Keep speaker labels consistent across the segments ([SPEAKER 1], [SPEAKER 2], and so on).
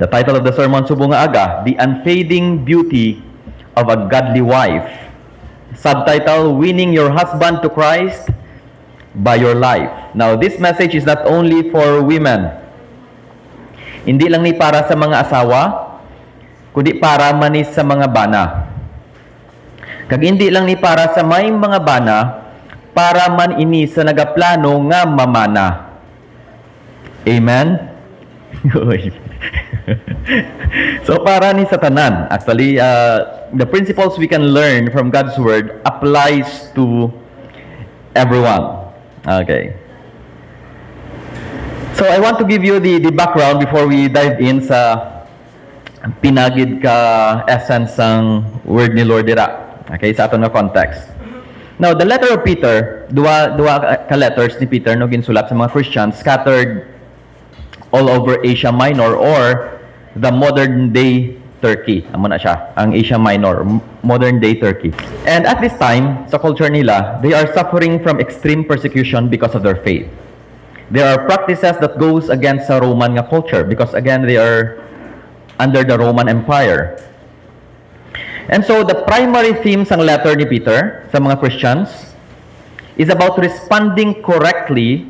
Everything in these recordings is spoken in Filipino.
[SPEAKER 1] The title of the sermon, Subong nga Aga, The Unfading Beauty of a Godly Wife. Subtitle, Winning Your Husband to Christ by Your Life. Now, this message is not only for women. Hindi lang ni para sa mga asawa, kundi para manis sa mga bana. Kag hindi lang ni para sa may mga bana, para man ini sa nagaplano nga mamana. Amen? So para ni sa tanan, actually, the principles we can learn from God's Word applies to everyone. Okay. So I want to give you the background before we dive in sa pinagid ka essence ng word ni Lord dira. Okay, sa aton nga context. Now, the letter of Peter, duwa ka letters ni Peter no ginsulat sa mga Christians scattered all over Asia Minor or the modern day Turkey. Amo na siya, ang Asia Minor, modern day Turkey. And at this time, sa culture nila, they are suffering from extreme persecution because of their faith. There are practices that goes against sa Roman nga culture because again, they are under the Roman Empire. And so, the primary theme sa letter ni Peter sa mga Christians is about responding correctly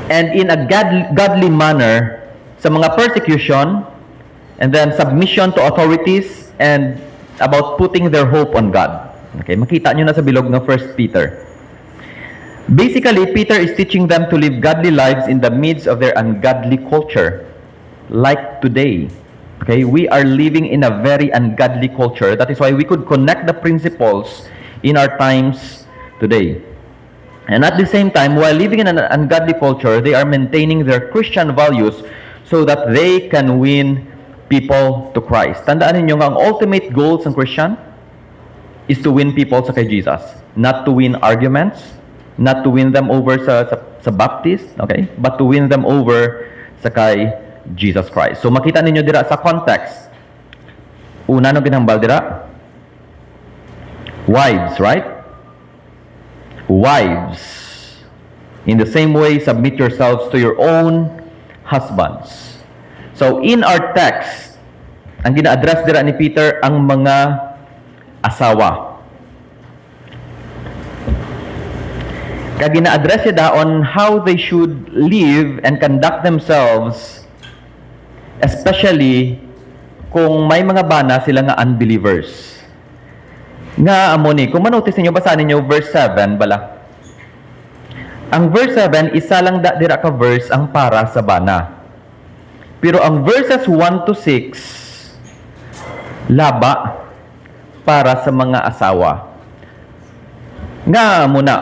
[SPEAKER 1] and in a godly manner sa mga persecution and then submission to authorities and about putting their hope on God. Okay, makita nyo na sa bilog ng 1 Peter. Basically, Peter is teaching them to live godly lives in the midst of their ungodly culture. Like today. Okay, we are living in a very ungodly culture. That is why we could connect the principles in our times today. And at the same time, while living in an ungodly culture, they are maintaining their Christian values so that they can win people to Christ. Tandaan niyo nga ang ultimate goal ng Christian is to win people sa kay Jesus. Not to win arguments, not to win them over sa Baptist, okay? But to win them over sa kay Jesus Christ. So makita ninyo dira sa context. Una no ginhambal dira? Wives, right? Wives. In the same way, submit yourselves to your own husbands. So in our text, ang gina-address dira ni Peter ang mga asawa. Kaya gina-address siya on how they should live and conduct themselves, especially kung may mga bana sila nga unbelievers. Nga amo ni, kung manotice niyo, basahin niyo verse 7 bala. Ang verse 7, isa lang dira ka verse ang para sa bana. Pero ang verses 1 to 6, laba para sa mga asawa. Nga muna.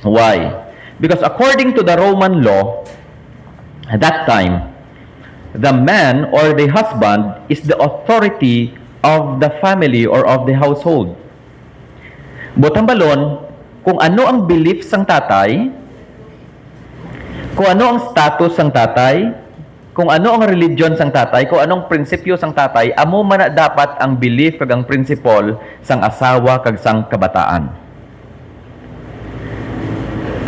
[SPEAKER 1] Why? Because according to the Roman law, at that time, the man or the husband is the authority of the family or of the household. Butang balon, kung ano ang beliefs ng tatay, kung ano ang status ng tatay, kung ano ang religion ng tatay, kung anong prinsipyo ng tatay, amo man na dapat ang belief kag ang principle sang asawa kag sang kabataan.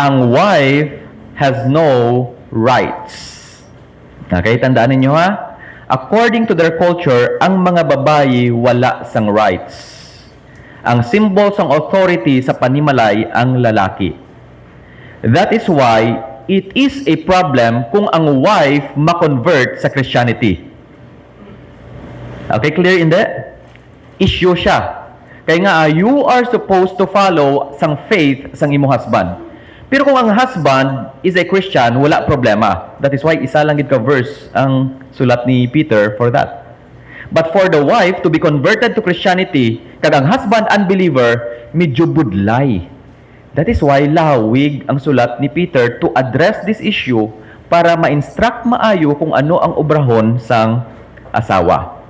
[SPEAKER 1] Ang wife has no rights. Okay, tandaan ninyo ha? According to their culture, ang mga babayi wala sang rights. Ang symbol sang authority sa panimalay ang lalaki. That is why it is a problem kung ang wife ma-convert sa Christianity. Okay, clear in that? Issue siya. Kaya nga, you are supposed to follow sang faith sang imo husband. Pero kung ang husband is a Christian, wala problema. That is why isa lang gid ka verse ang sulat ni Peter for that. But for the wife to be converted to Christianity, kag ang husband unbeliever, medyo budlay. That is why lawig ang sulat ni Peter to address this issue para ma-instruct maayo kung ano ang obrahon sang asawa.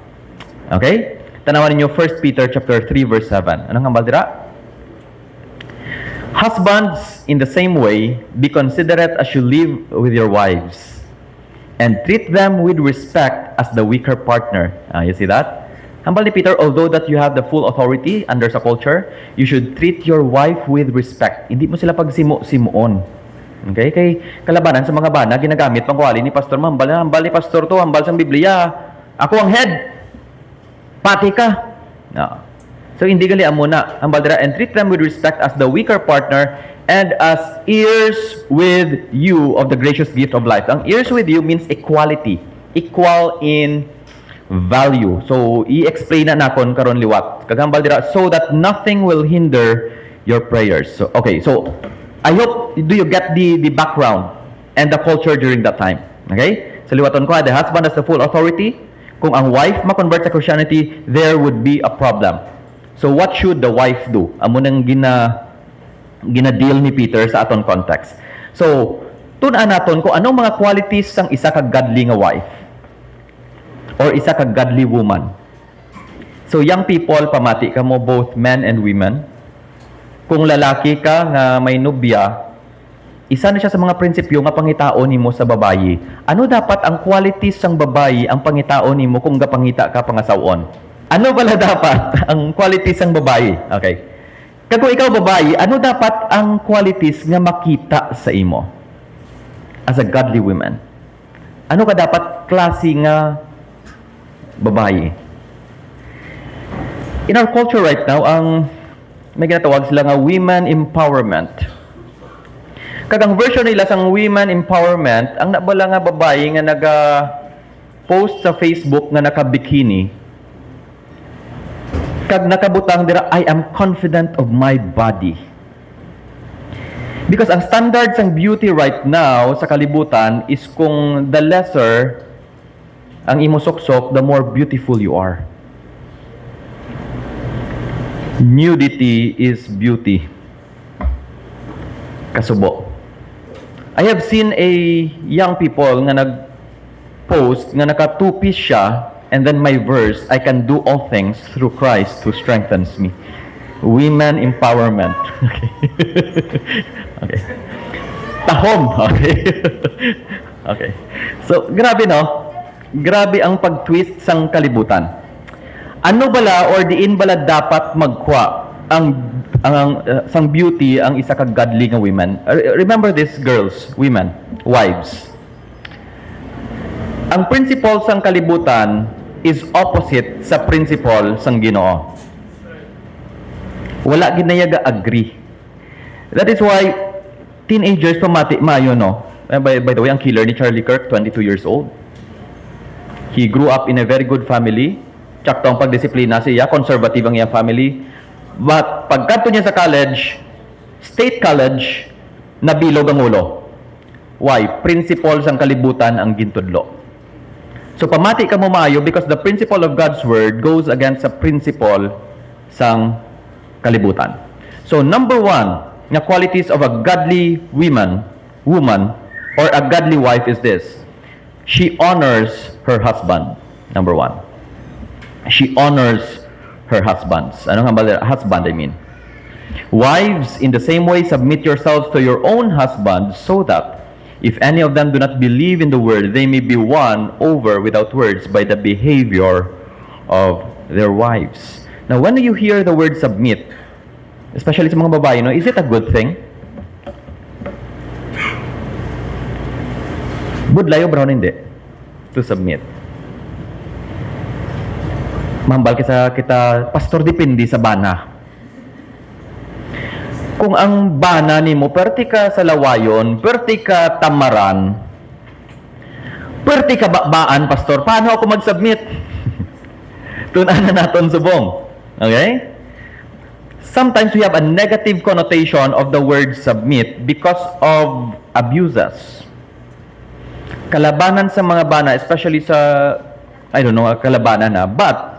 [SPEAKER 1] Okay? Tanawan ninyo 1 Peter chapter 3 verse 7. Anong hambal dira? Husbands, in the same way, be considerate as you live with your wives, and treat them with respect as the weaker partner. You see that? Hambal ni Peter, although that you have the full authority under sa culture, you should treat your wife with respect. Hindi mo sila pagsimo-simoon. Okay? Kay kalabanan sa mga bana, ginagamit pangkuali ni Pastor, hambal ni Pastor to, hambal sa Biblia. Ako ang head. Pati ka. No. So, hindi gali amuna. Hambal dira, and treat them with respect as the weaker partner and as heirs with you of the gracious gift of life. Ang heirs with you means equality. Equal in value. So, i-explain na nakon karon liwat. Kagambal dira, so that nothing will hinder your prayers. So, okay, so, I hope, do you get the background and the culture during that time? Okay? Sa liwaton ko, the husband has the full authority. Kung ang wife ma-convert sa Christianity, there would be a problem. So, what should the wife do? Amo nang gina-deal ni Peter sa aton context. So, tun-an naton kung anong mga qualities sang isa ka godly nga wife or isa ka godly woman. So, young people, pamati ka mo, both men and women. Kung lalaki ka nga may nobya, isa na siya sa mga prinsipyo nga pangitaon nimo sa babayi. Ano dapat ang qualities sang babayi ang pangitaon nimo kung gapangita ka pangasawon? Ano pala dapat ang qualities sang babayi? Okay. Kung ikaw babayi, ano dapat ang qualities nga makita sa imo as a godly woman? Ano ka dapat klase nga babayi? In our culture right now, may ginatawag sila nga women empowerment. Kagang version nila sang women empowerment, ang nabala nga babae nga naga-post sa Facebook nga naka-bikini, kag nakabutang dira, I am confident of my body. Because ang standards ng beauty right now sa kalibutan is kung the lesser ang imo suksok, the more beautiful you are. Nudity is beauty. Kasubo. I have seen a young people nga nag-post nga naka two-piece siya, and then my verse, I can do all things through Christ who strengthens me. Women empowerment. Okay. Okay. Tahom. Okay. Okay. So, grabe no? Grabe ang pag-twist sang kalibutan. Ano bala or diin bala dapat magkwa ang sang beauty ang isa ka godly nga women? Remember this, girls, women, wives. Ang principle sang kalibutan is opposite sa principle sang Ginoo. Wala ginayaga agree. That is why teenagers pamati mayo no. By the way, ang killer ni Charlie Kirk, 22 years old. He grew up in a very good family. Tsakto ang pagdisiplina siya, conservative ang iyang family. But pagkanto niya sa college, state college, nabilog ang ulo. Why? Principles ang kalibutan ang gintudlo. So pamati ka mo maayo because the principle of God's word goes against the principle sang kalibutan. So number one, na qualities of a godly woman or a godly wife is this. She honors her husband. Number one. She honors her husbands. Anong husband, I mean? Wives, in the same way, submit yourselves to your own husbands so that if any of them do not believe in the word, they may be won over without words by the behavior of their wives. Now, when you hear the word submit, especially sa mga babae, no, is it a good thing? Budlay o brown hindi? To submit. Mahambal kita, pastor, depende sa bana. Kung ang bana nimo perti ka sa lawayon, perti ka tamaran, perti ka baan, pastor, paano ako mag-submit? Tunan na naton subong. Okay? Sometimes we have a negative connotation of the word submit because of abuses. Kalabanan sa mga bana, especially sa, I don't know, kalabanan na, but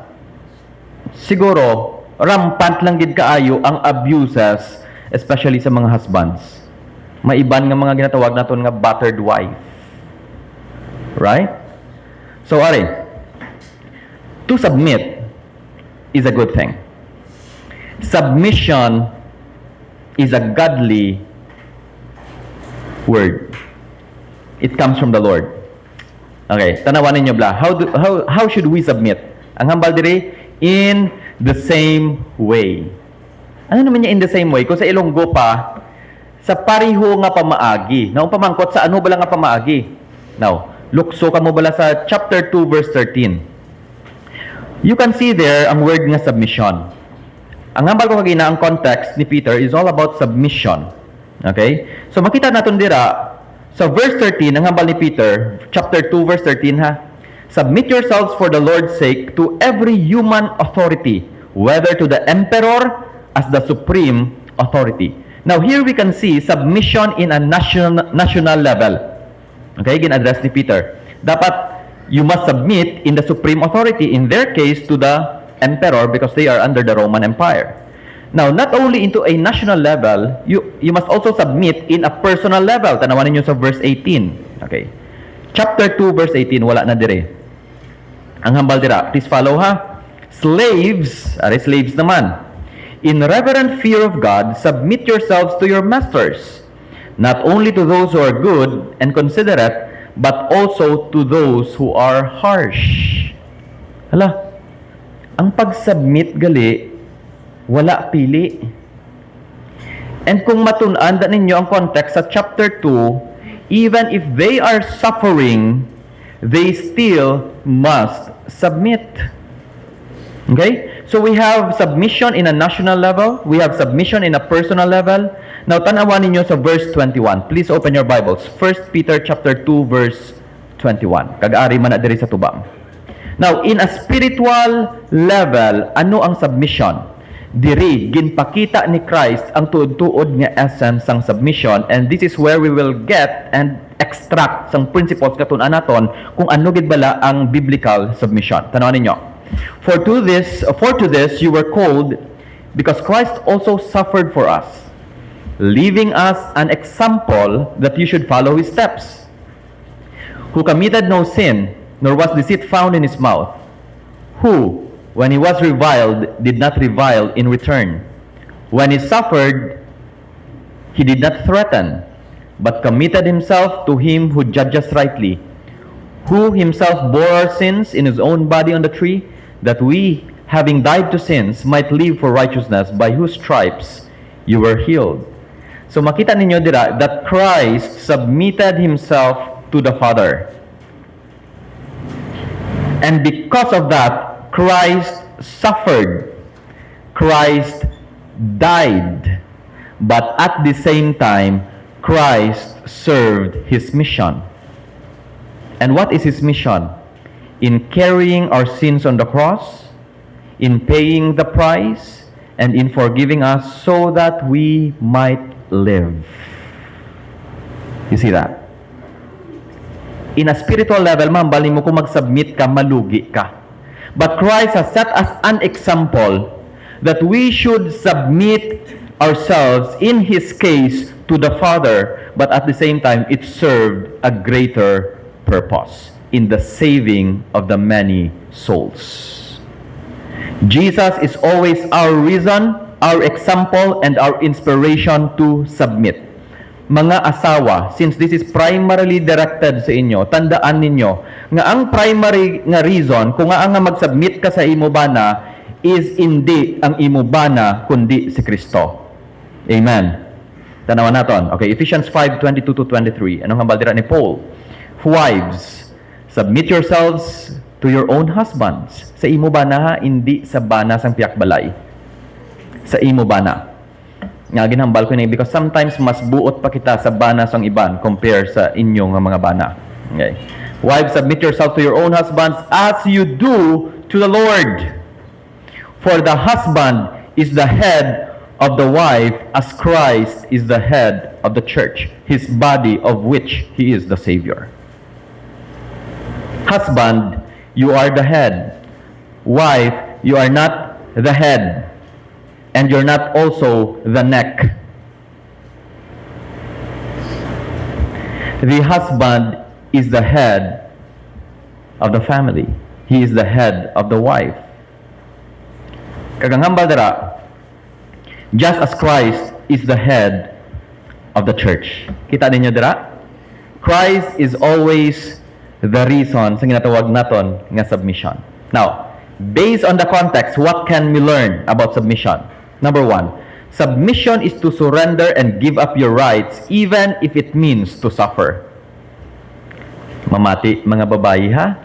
[SPEAKER 1] siguro, rampant lang gid kaayo ang abuses, especially sa mga husbands. Maiban nga mga ginatawag naton nga battered wife. Right? So, are, to submit is a good thing. Submission is a godly word. It comes from the Lord. Okay, tanawanin niyo bla. How should we submit? Ang hambal dire, in the same way. Ano naman niya in the same way? Kung sa Ilonggo pa, sa pariho nga pamaagi. Now, pamangkot sa ano bala nga pamaagi? Now, lukso ka mo bala sa chapter 2 verse 13. You can see there ang word nga submission. Ang hambal ko kagina, ang context ni Peter is all about submission. Okay? So, makita natin dira, sa verse 13, ang hambal ni Peter, chapter 2 verse 13 ha, submit yourselves for the Lord's sake to every human authority, whether to the emperor as the supreme authority. Now, here we can see submission in a national level. Okay, gin-address ni Peter. Dapat, you must submit in the supreme authority, in their case, to the emperor because they are under the Roman Empire. Now, not only into a national level, you must also submit in a personal level. Tanawanin nyo sa verse 18. Okay. Chapter 2, verse 18, wala na dire. Ang hambal dira, please follow ha. Slaves, slaves naman. In reverent fear of God, submit yourselves to your masters, not only to those who are good and considerate, but also to those who are harsh. Hala, ang pag-submit gali, wala pili. And kung matun-an ninyo ang context sa chapter 2, even if they are suffering, they still must submit. Okay? So we have submission in a national level. We have submission in a personal level. Now, tanawan ninyo sa verse 21. Please open your Bibles. 1 Peter chapter 2, verse 21. Kag-ari man na diri sa tubang. Now, in a spiritual level, ano ang submission? Diri, ginpakita ni Christ ang tuod-tuod nga essence ng submission, and this is where we will get and extract sang principles katun-an naton kung ano gid bala ang biblical submission. Tanawan ninyo. For to this you were called, because Christ also suffered for us, leaving us an example that you should follow his steps, who committed no sin, nor was deceit found in his mouth, who, when he was reviled, did not revile in return. When he suffered, he did not threaten, but committed himself to him who judges rightly, who himself bore our sins in his own body on the tree, that we, having died to sins, might live for righteousness, by whose stripes you were healed. So makita ninyo dira that Christ submitted himself to the Father. And because of that, Christ suffered. Christ died. But at the same time, Christ served his mission. And what is his mission? In carrying our sins on the cross, in paying the price, and in forgiving us so that we might live. You see that? In a spiritual level, mambali mo kung mag-submit ka, malugi ka. But Christ has set us an example that we should submit ourselves, in his case, to the Father, but at the same time, it served a greater purpose in the saving of the many souls. Jesus is always our reason, our example, and our inspiration to submit. Mga asawa, since this is primarily directed sa inyo, tandaan ninyo nga ang primary nga reason kung nga mag-submit ka sa imo bana is hindi ang imo bana kundi si Kristo. Amen. Tanawan naton. Okay, Ephesians 5:22-23. Anong hambal dira ni Paul? Wives, submit yourselves to your own husbands. Sa imo bana ha, hindi sa bana sang piakbalay. Sa imo bana. Nga ginhambal ko na because sometimes mas buot pa kita sa bana sang iban compare sa inyong mga bana. Okay. Wives, submit yourselves to your own husbands as you do to the Lord. For the husband is the head of the wife, as Christ is the head of the church, his body, of which he is the Savior. Husband, you are the head. Wife, you are not the head. And you're not also the neck. The husband is the head of the family. He is the head of the wife. Kagangambal dara, just as Christ is the head of the church. Kita ninyo dira? Christ is always the reason sa ginatawag naton nga submission. Now, based on the context, what can we learn about submission? Number one, Submission is to surrender and give up your rights even if it means to suffer. Mamati, mga babayi ha?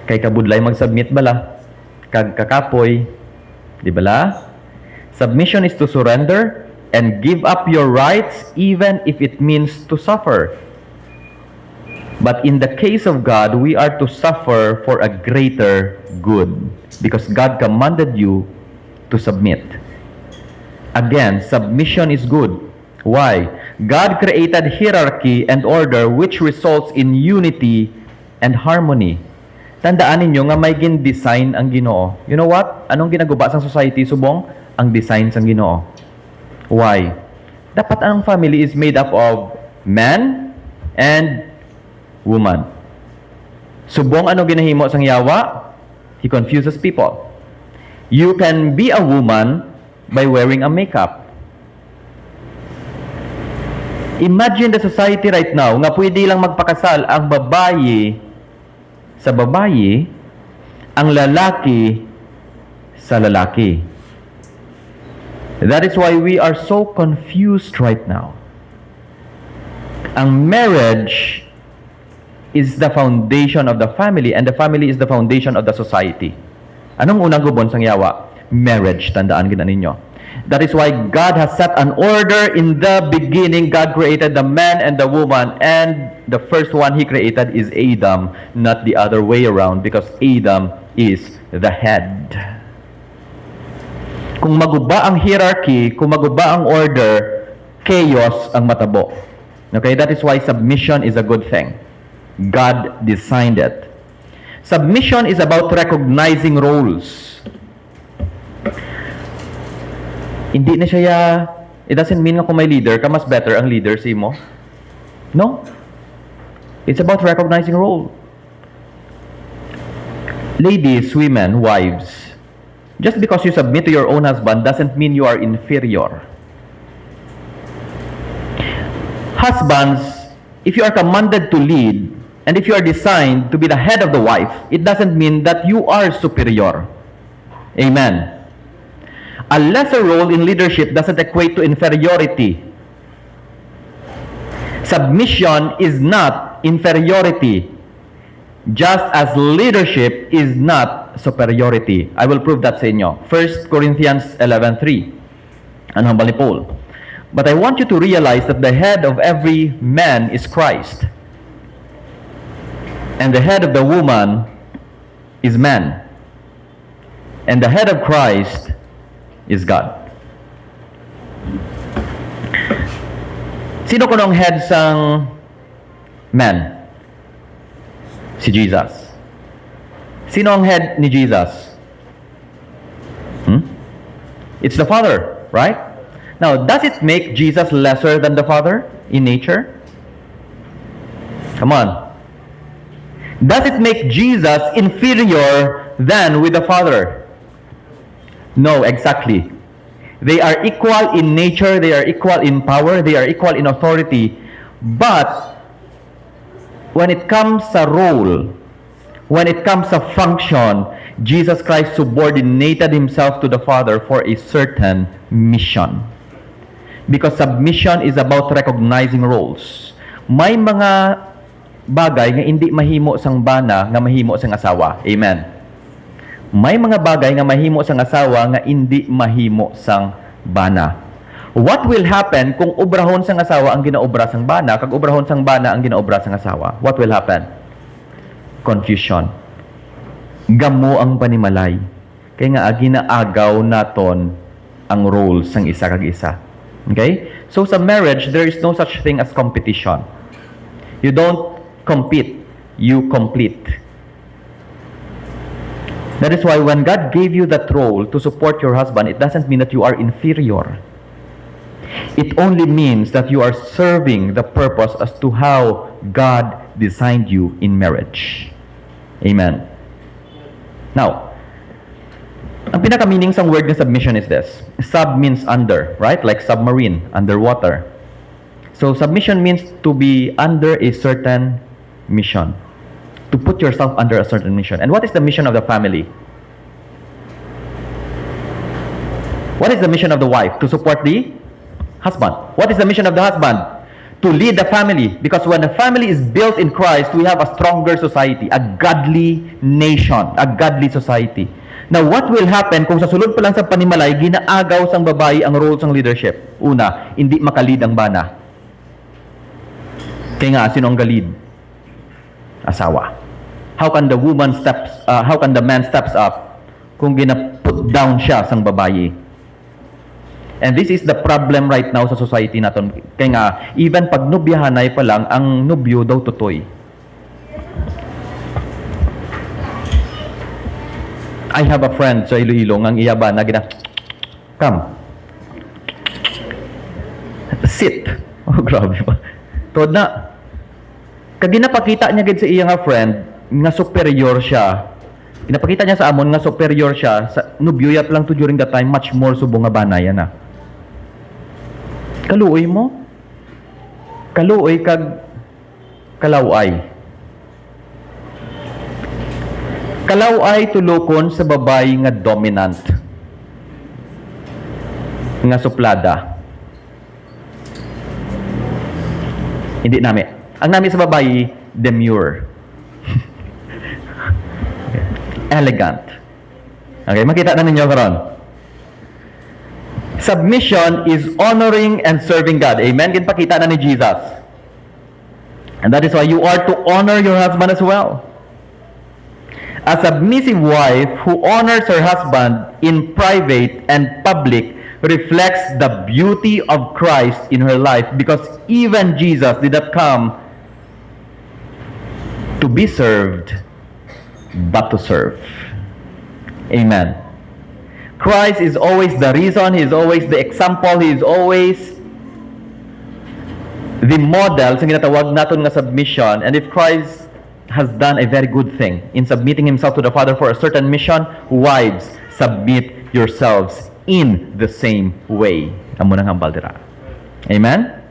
[SPEAKER 1] Kay kabudlay mag-submit bala? Kag kakapoy, di bala? Submission is to surrender and give up your rights even if it means to suffer. But in the case of God, we are to suffer for a greater good because God commanded you to submit. Again, submission is good. Why? God created hierarchy and order which results in unity and harmony. Tandaan ninyo nga may gin-design ang Ginoo. You know what? Anong ginaguba sa society, subong? Ang design sang Ginoo. Why? Dapat ang family is made up of man and woman. Subong ano ginahimo sang Yawa? He confuses people. You can be a woman by wearing a makeup. Imagine the society right now nga pwede lang magpakasal ang babayi sa babayi, ang lalaki sa lalaki. That is why we are so confused right now. Ang marriage is the foundation of the family and the family is the foundation of the society. Anong unang gubon sang Yawa? Marriage, tandaan gina ninyo. That is why God has set an order in the beginning. God created the man and the woman, and the first one He created is Adam, not the other way around, because Adam is the head. Kung maguba ang hierarchy, kung maguba ang order, chaos ang matabo. Okay, that is why submission is a good thing. God designed it. Submission is about recognizing roles. Hindi na siya, it doesn't mean nga kung may leader ka, mas better ang leader si mo. No. It's about recognizing role. Ladies, women, wives, just because you submit to your own husband doesn't mean you are inferior. Husbands, if you are commanded to lead, and if you are designed to be the head of the wife, it doesn't mean that you are superior. Amen. A lesser role in leadership doesn't equate to inferiority. Submission is not inferiority, just as leadership is not superiority. I will prove that sa inyo. 1 Corinthians 11:3. Ano hambal ni Paul? But I want you to realize that the head of every man is Christ. And the head of the woman is man. And the head of Christ is God. Sino kunong head sang man? Si Jesus. Sino ang head ni Jesus? It's the Father, right? Now, does it make Jesus lesser than the Father in nature? Come on. Does it make Jesus inferior than with the Father? No, exactly. They are equal in nature, they are equal in power, they are equal in authority. But when it comes sa role, when it comes sa function, Jesus Christ subordinated Himself to the Father for a certain mission. Because submission is about recognizing roles. May mga bagay nga hindi mahimo sang bana nga mahimo sang asawa. Amen. May mga bagay nga mahimo sang asawa nga hindi mahimo sang bana. What will happen kung obrahon sang asawa ang ginaobra sang bana kag obrahon sang bana ang ginaobra sang asawa? What will happen? Confusion. Gamo ang panimalay. Kaya nga ginaagaw naton ang roles sang isa kag isa. Okay? So sa marriage, there is no such thing as competition. You don't compete, you complete. That is why when God gave you that role to support your husband, it doesn't mean that you are inferior. It only means that you are serving the purpose as to how God designed you in marriage. Amen. Now, ang pinaka-meaning sa word ng submission is this. Sub means under, right? Like submarine, underwater. So, submission means to be under a certain mission. To put yourself under a certain mission. And what is the mission of the family? What What is the mission of the wife? To support the husband. What is the mission of the husband? To lead the family. Because when the family is built in Christ, we have a stronger society, a godly nation, a godly society. Now, what will happen kung sa sulod pa lang sa panimalay, ginaagaw sang babae ang roles ng leadership? Una, hindi makalid ang bana. Kaya nga, sino ang galid? Asawa. How can the man steps up kung gina-put down siya sang babae? And this is the problem right now sa society natin. Kaya nga, even pag nubyahanay pa lang, ang nubyo daw tutoy. I have a friend sa Iloilo, ang iyaba na come. Sit. Oh, grabe pa. Tod na. Kag ginapakita niya gid sa iya nga friend, nga superior siya. Ginapakita niya sa amon nga superior siya, sa nubyoyat lang to during that time, much more subong nga banayan na. Kaluoy mo. Kaluoy kag kalaway. Kalaway tulokon sa babae nga dominant. Nga suplada. Hindi nami. Ang nami sa babae, demure. Elegant. Okay, makita na ninyo karon. Submission is honoring and serving God. Amen? Ginpakita na ni Jesus. And that is why you are to honor your husband as well. A submissive wife who honors her husband in private and public reflects the beauty of Christ in her life, because even Jesus did not come to be served, but to serve. Amen. Christ is always the reason, He is always the example, He is always the model sa ginatawag natin nga submission. And if Christ has done a very good thing in submitting Himself to the Father for a certain mission, wives, submit yourselves in the same way. Amo nang hambal dira. Amen?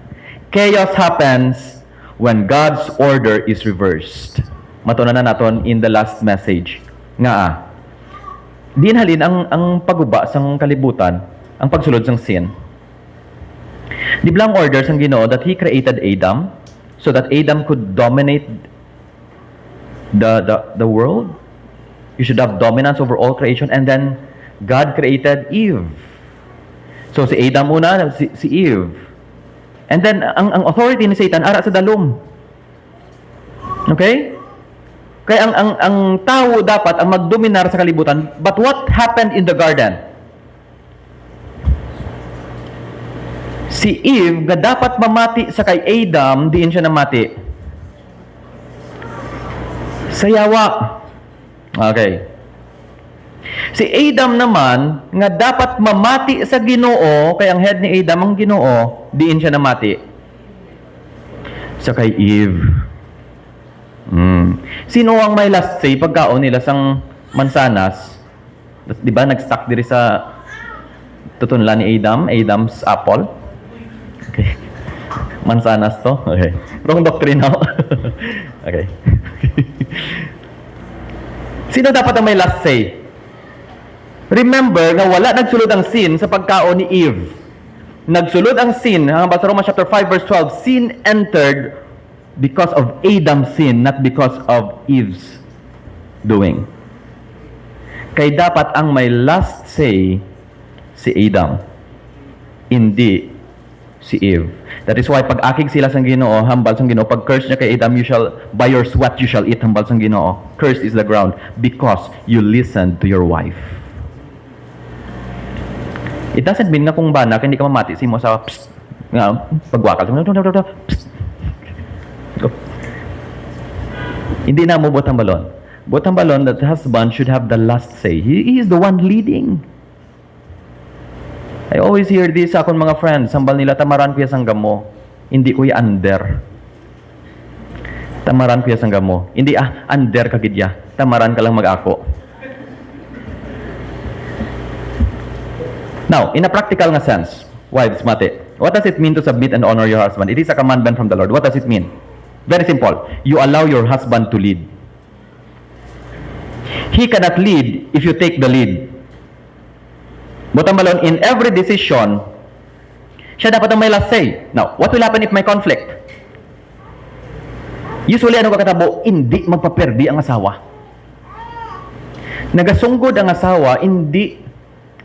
[SPEAKER 1] Chaos happens when God's order is reversed. Matunan na naton in the last message. Nga din halin ang paguba sang kalibutan, ang pagsulod sang sin. Di blang order sang Ginoo that He created Adam so that Adam could dominate the world. You should have dominance over all creation, and then God created Eve. So si Adam una, si Eve. And then ang authority ni Satan ara sa dalom. Okay? Kaya ang tao dapat ang magdominar sa kalibutan. But what happened in the garden? Si Eve nga dapat mamati sa kay Adam, diin siya namati. Sayawa. Okay. Si Adam naman nga dapat mamati sa Ginoo, kay ang head ni Adam ang Ginoo, diin siya namati. Sa kay Eve. Sino ang may last say pagkaon nila sang mansanas? Di ba nag-stuck diri sa tutunlan ni Adam's apple? Okay. Mansanas to? Okay. Wrong doctrine now. Okay. Sino dapat ang may last say? Remember na wala nagsulod ang sin sa pagkaon ni Eve. Nagsulod ang sin, sa Romans chapter 5 verse 12, sin entered because of Adam's sin, not because of Eve's doing. Kaya dapat ang may last say si Adam, hindi si Eve. That is why pag akig sila sang Ginoo, hambal sang Ginoo, pag curse niya kay Adam, by your sweat you shall eat, hambal sang Ginoo. Cursed is the ground because you listened to your wife. It doesn't mean nga kung banak, hindi ka mamati si mo sa psst, nga, pagwakal. Psst. Hindi na mo botang balon. Botang balon that the husband should have the last say. He is the one leading. I always hear this sa akong mga friends. Sambal nila, tamaran ko sang gamo. Hindi ko under. Tamaran ko sang gamo. Hindi under ka gidya. Tamaran ka lang mag-ako. Now, in a practical nga sense, wives, mate, what does it mean to submit and honor your husband? It is a commandment from the Lord. What does it mean? Very simple. You allow your husband to lead. He cannot lead if you take the lead. Butang balon, in every decision, siya dapat ang may last say. Now, what will happen if may conflict? Usually, ano kakatabo? Hindi magpaperdi ang asawa. Nagasunggod ang asawa, hindi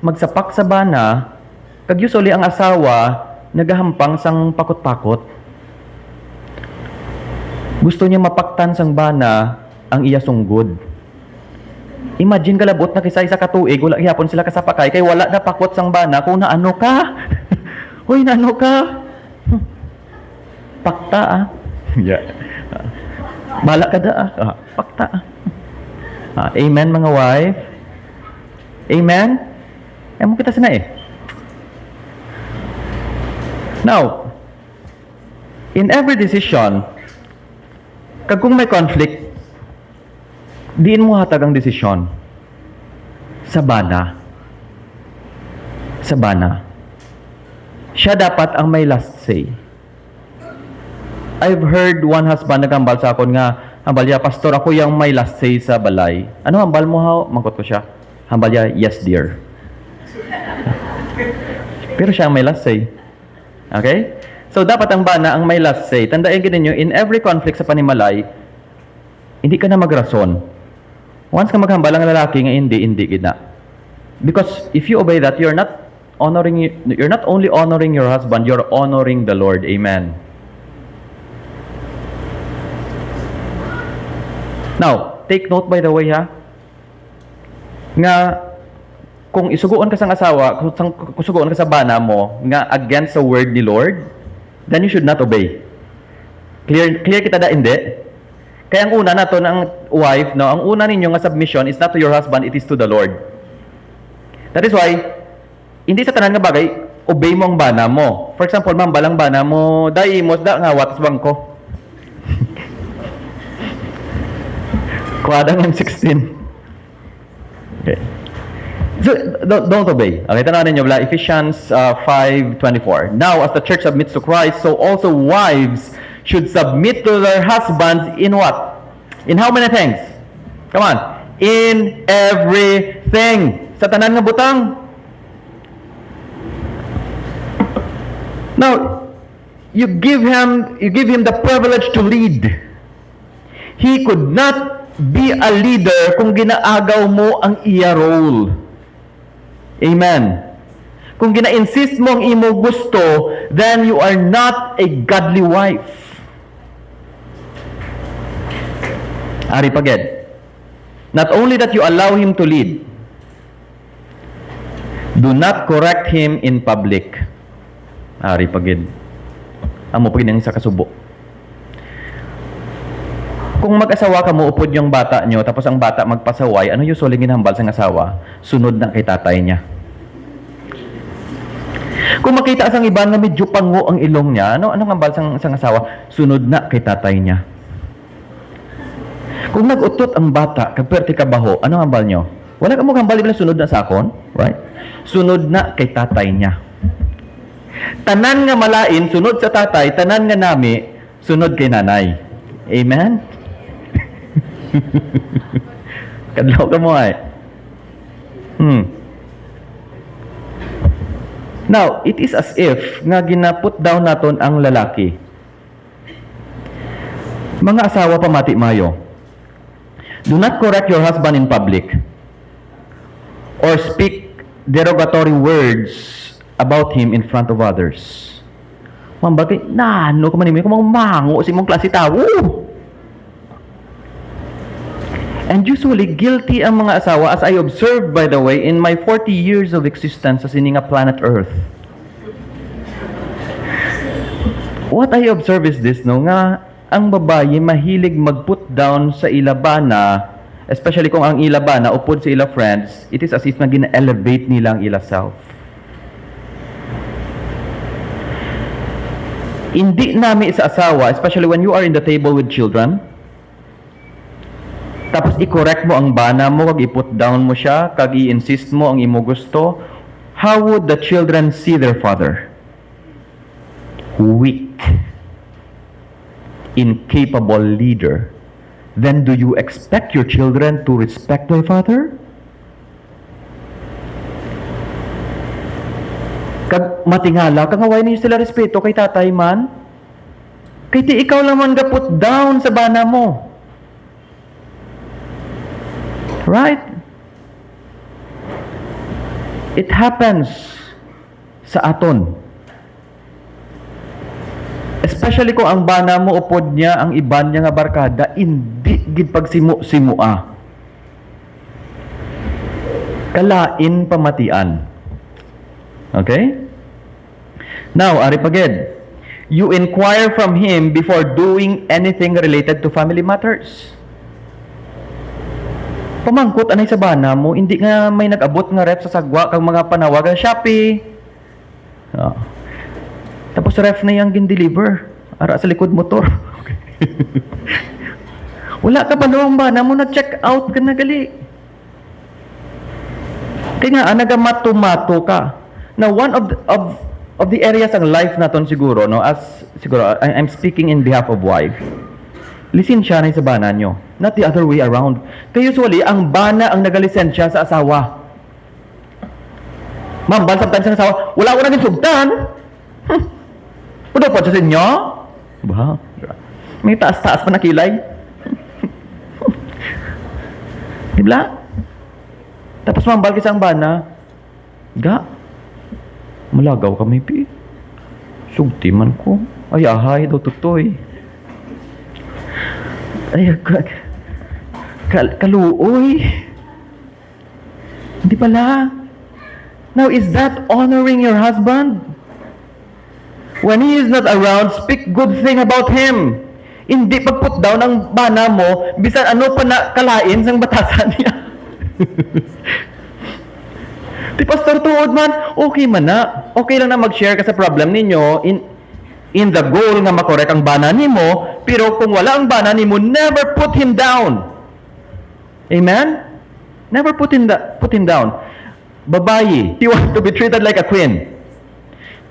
[SPEAKER 1] magsapak sa bana, kag usually ang asawa, nagahampang sang pakot-pakot. Gusto niya mapaktan sang bana ang iya sunggod. Imagine kalabot na kisay sa katuig, wala gihapon sila kasapakay, kay wala na pakot sang bana kung naano ka. Hoy, naano ka? Pakta ah. Yeah. Bala ka da ah. Pakta ah. Amen mga wife? Amen? Mo kita sana eh. Now, in every decision, kag kung may conflict, diin mo hatag ang desisyon sa bana. Sa bana. Siya dapat ang may last say. I've heard one husband nagambal sa akon nga, hambal ya, pastor, ako yung may last say sa balay. Ano hambal mo ha? Mangkot ko siya. Hambal ya, yes dear. Pero siya ang may last say. Okay? So, dapat ang bana ang may last say. Tandaan ninyo, in every conflict sa panimalay, hindi ka na magrason. Once ka maghambal ang lalaki nga hindi gina. Because if you obey that, you're not only honoring your husband, you're honoring the Lord. Amen. Now, take note by the way ha, nga kung isuguon ka sang asawa, kung isuguon ka sa bana mo, nga against the word ni Lord, then you should not obey. Clear kita da hindi? Kaya ang una nato ng wife, no, ang una ninyo nga submission is not to your husband, it is to the Lord. That is why, hindi sa tanan nga bagay, obey mo ang bana mo. For example, mambalang bana mo, dai mo da nga watas bangko. Kuwadang M16. Okay. So, don't obey. Okay, tanawan ninyo, Ephesians 5:24. Now, as the church submits to Christ, so also wives should submit to their husbands in what? In how many things? Come on. In everything. Sa tanan nga butang. Now, you give him the privilege to lead. He could not be a leader kung ginaagaw mo ang iya role. Amen. Kung gina-insist mo ang imo gusto, then you are not a godly wife. Ari paged. Not only that you allow him to lead, do not correct him in public. Ari paged. Amo paged ang isa kasubo. Kung mag-asawa ka mo, upod yung bata nyo, tapos ang bata magpasaway, ano usually ginahambal sa asawa? Sunod na kay tatay niya. Kung makita sang iba na medyo pango ang ilong niya, anong hambal sang asawa? Sunod na kay tatay niya. Kung nag-utot ang bata, kagperti ka baho, anong hambal nyo? Wala ka mo hambal, ibig sunod na sa akon, right? Sunod na kay tatay niya. Tanan nga malain, sunod sa tatay, tanan nga nami, sunod kay nanay. Amen? Kadlaw ka mo ay. Now, it is as if nga ginaput down naton ang lalaki. Mga asawa pamati mayo. Do not correct your husband in public or speak derogatory words about him in front of others. Bakit? Nano ka manimay kung mango si mong klase tao. And usually, guilty ang mga asawa, as I observed, by the way, in my 40 years of existence sa sininga planet Earth. What I observe is this, no, nga, ang babae mahilig mag-put down sa ilabana, especially kung ang ilabana upod sa ila friends, it is as if na gina-elevate nila ang ila self. Hindi nami sa asawa, especially when you are in the table with children, tapos i-correct mo ang bana mo, kag i-put down mo siya, kag i-insist mo ang imo gusto, how would the children see their father? Weak, incapable leader. Then do you expect your children to respect their father? Kag matingala, kangaway ninyo sila respeto kay tatay man. Kay ti ikaw lang man put down sa bana mo. Right? It happens sa aton. Especially kung ang bana mo upod niya, ang iban niya nga barkada, hindi gid pagsimu-simua. Kalain pamatian. Okay? Now, ari pagid. You inquire from him before doing anything related to family matters. Pamangkot anay sa bana mo, hindi nga may nag-abot nga ref sa sagwa kang mga panawagan Shopee. Oh. Tapos ref na yang gin-deliver. Ara sa likod motor. Okay. Wala ka ba ang bana mo na-check out ka na gali? Kaya nga, nagamato-mato ka. Now, one of the areas ng life naton siguro, no, as siguro, I'm speaking in behalf of wife. Listen siya na sa bana nyo. Not the other way around. Kaya usually, ang bana ang nagalisensya sa asawa. Mambal, sometimes ang asawa, wala ko na din sugtan. Puno po siya sa inyo? Ba? May taas-taas pa na kilay. Dibla? Tapos mambal kasi ang bana, ga, malagaw kami, pi. Sugti man ko. Ay, ahay daw tutoy. Ay, kaluoy. Hindi pala. Now, is that honoring your husband? When he is not around, speak good thing about him. Hindi pag-put down ng bana mo, bisan ano pa na kalain sang batasan niya. Di pastor tuod man, okay man na. Okay lang na mag-share ka sa problem ninyo in the goal nga makorek ang bana nimo, pero kung wala ang bana nimo, never put him down. Amen? Never put him down. Babayi, you want to be treated like a queen.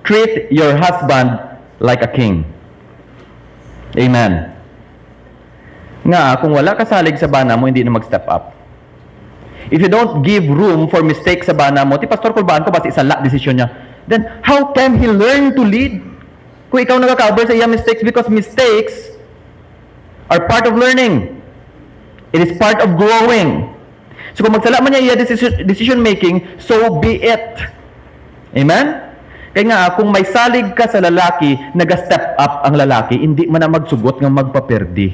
[SPEAKER 1] Treat your husband like a king. Amen. Nga, kung wala kasalig sa bana mo, hindi na mag-step up. If you don't give room for mistakes sa bana mo, ti pastor kulbaan ko, basta isala decision niya. Then, how can he learn to lead? Kung ikaw nagka-cover sa iya mistakes, because mistakes are part of learning. It is part of growing. So, kung magsala man niya iya decision making, so be it. Amen? Kaya nga, kung may salig ka sa lalaki, nag-step up ang lalaki, hindi man na magsugot ng magpaperdi.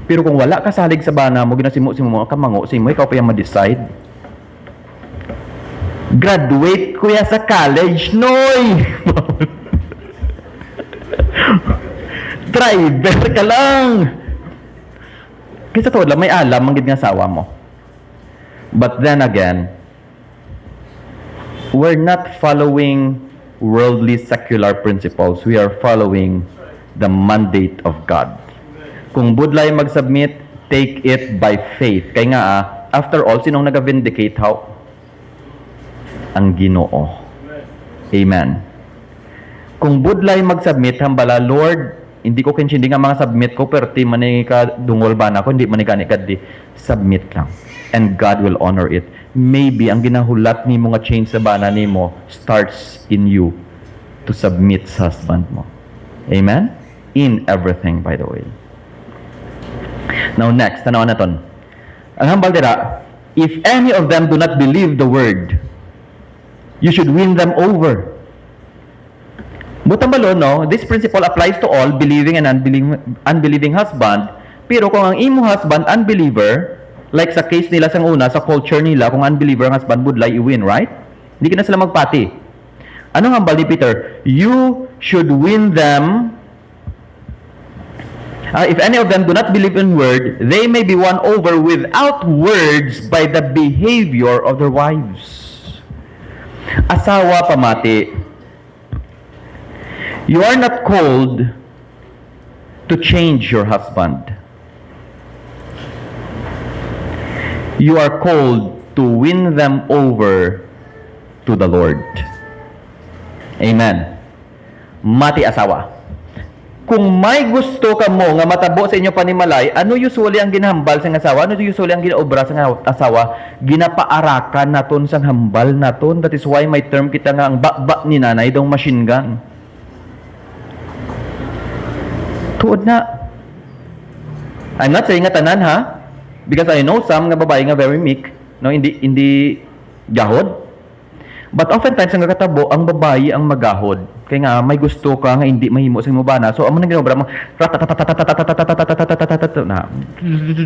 [SPEAKER 1] Pero kung wala ka salig sa bana mo, ginasimo-simo mo, kamango, simo, ikaw pa yung ma-decide. Graduate kuya sa college, noy! Driver ka lang! Kasi sa lang, may alam, manggid nga asawa mo. But then again, we're not following worldly secular principles. We are following the mandate of God. Kung budlay mag-submit, take it by faith. Kaya nga, after all, sinong nag-vindicate how? Ang Ginoo. Amen. Kung budlay mag-submit, hambala, Lord, hindi ko hindi nga mga submit ko, pero ti mani ka dungol ba na ko, hindi mani ka di submit lang. And God will honor it. Maybe ang ginahulat ni mo nga change sa bana ni mo starts in you to submit sa husband mo. Amen? In everything, by the way. Now next, tanaw na ton. Ang hambal dira, if any of them do not believe the word, you should win them over. Butang balo, no? This principle applies to all believing and unbelieving husband. Pero kung ang imo husband unbeliever, like sa case nila sang una, sa culture nila, kung unbeliever ang husband would like i-win, right? Hindi ka na sila magpati. Anong hambal ni Peter? You should win them. If any of them do not believe in word, they may be won over without words by the behavior of their wives. Asawa pamati. You are not called to change your husband. You are called to win them over to the Lord. Amen. Mati asawa. Kung may gusto ka mo nga matabo sa inyo panimalay, ano usually ang ginahambal sa asawa? Ano usually ang ginaobra sa asawa? Ginapaarakan naton sang hambal naton. That is why may term kita nga ang bakbak ni nanay dong machine gun. Tuod na. I'm not saying nga tanan ha, because I know some nga babae nga very meek, no, hindi gahod. But oftentimes ang katabo, ang babae ang magahod. Kaya nga may gusto ka nga hindi mahimo sa imo bana. So amo nang ginobra mo na.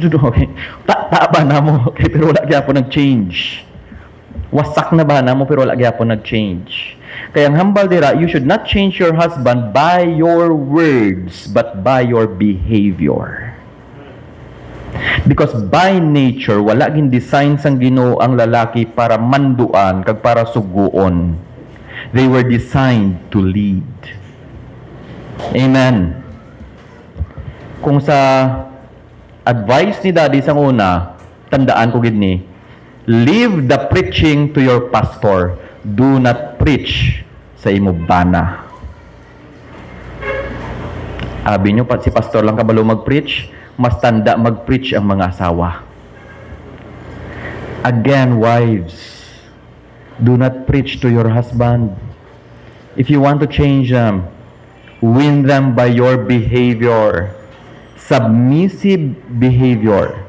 [SPEAKER 1] Okay. Ta ba na mo kay pero wala gyapon nag-change. Wasak na ba na mo pero wala gyapon nag-change. Kaya ang hambal dira, you should not change your husband by your words but by your behavior. Because by nature, wala gin design sang Ginoo ang lalaki para manduan kag para suguon. They were designed to lead. Amen. Kung sa advice ni Daddy sang una, tandaan ko gid ni, leave the preaching to your pastor. Do not preach sa imo bana. Abi nyo, si pastor lang kabalo mag-preach, mas tanda mag-preach ang mga asawa. Again, wives, do not preach to your husband. If you want to change them, win them by your behavior. Submissive behavior.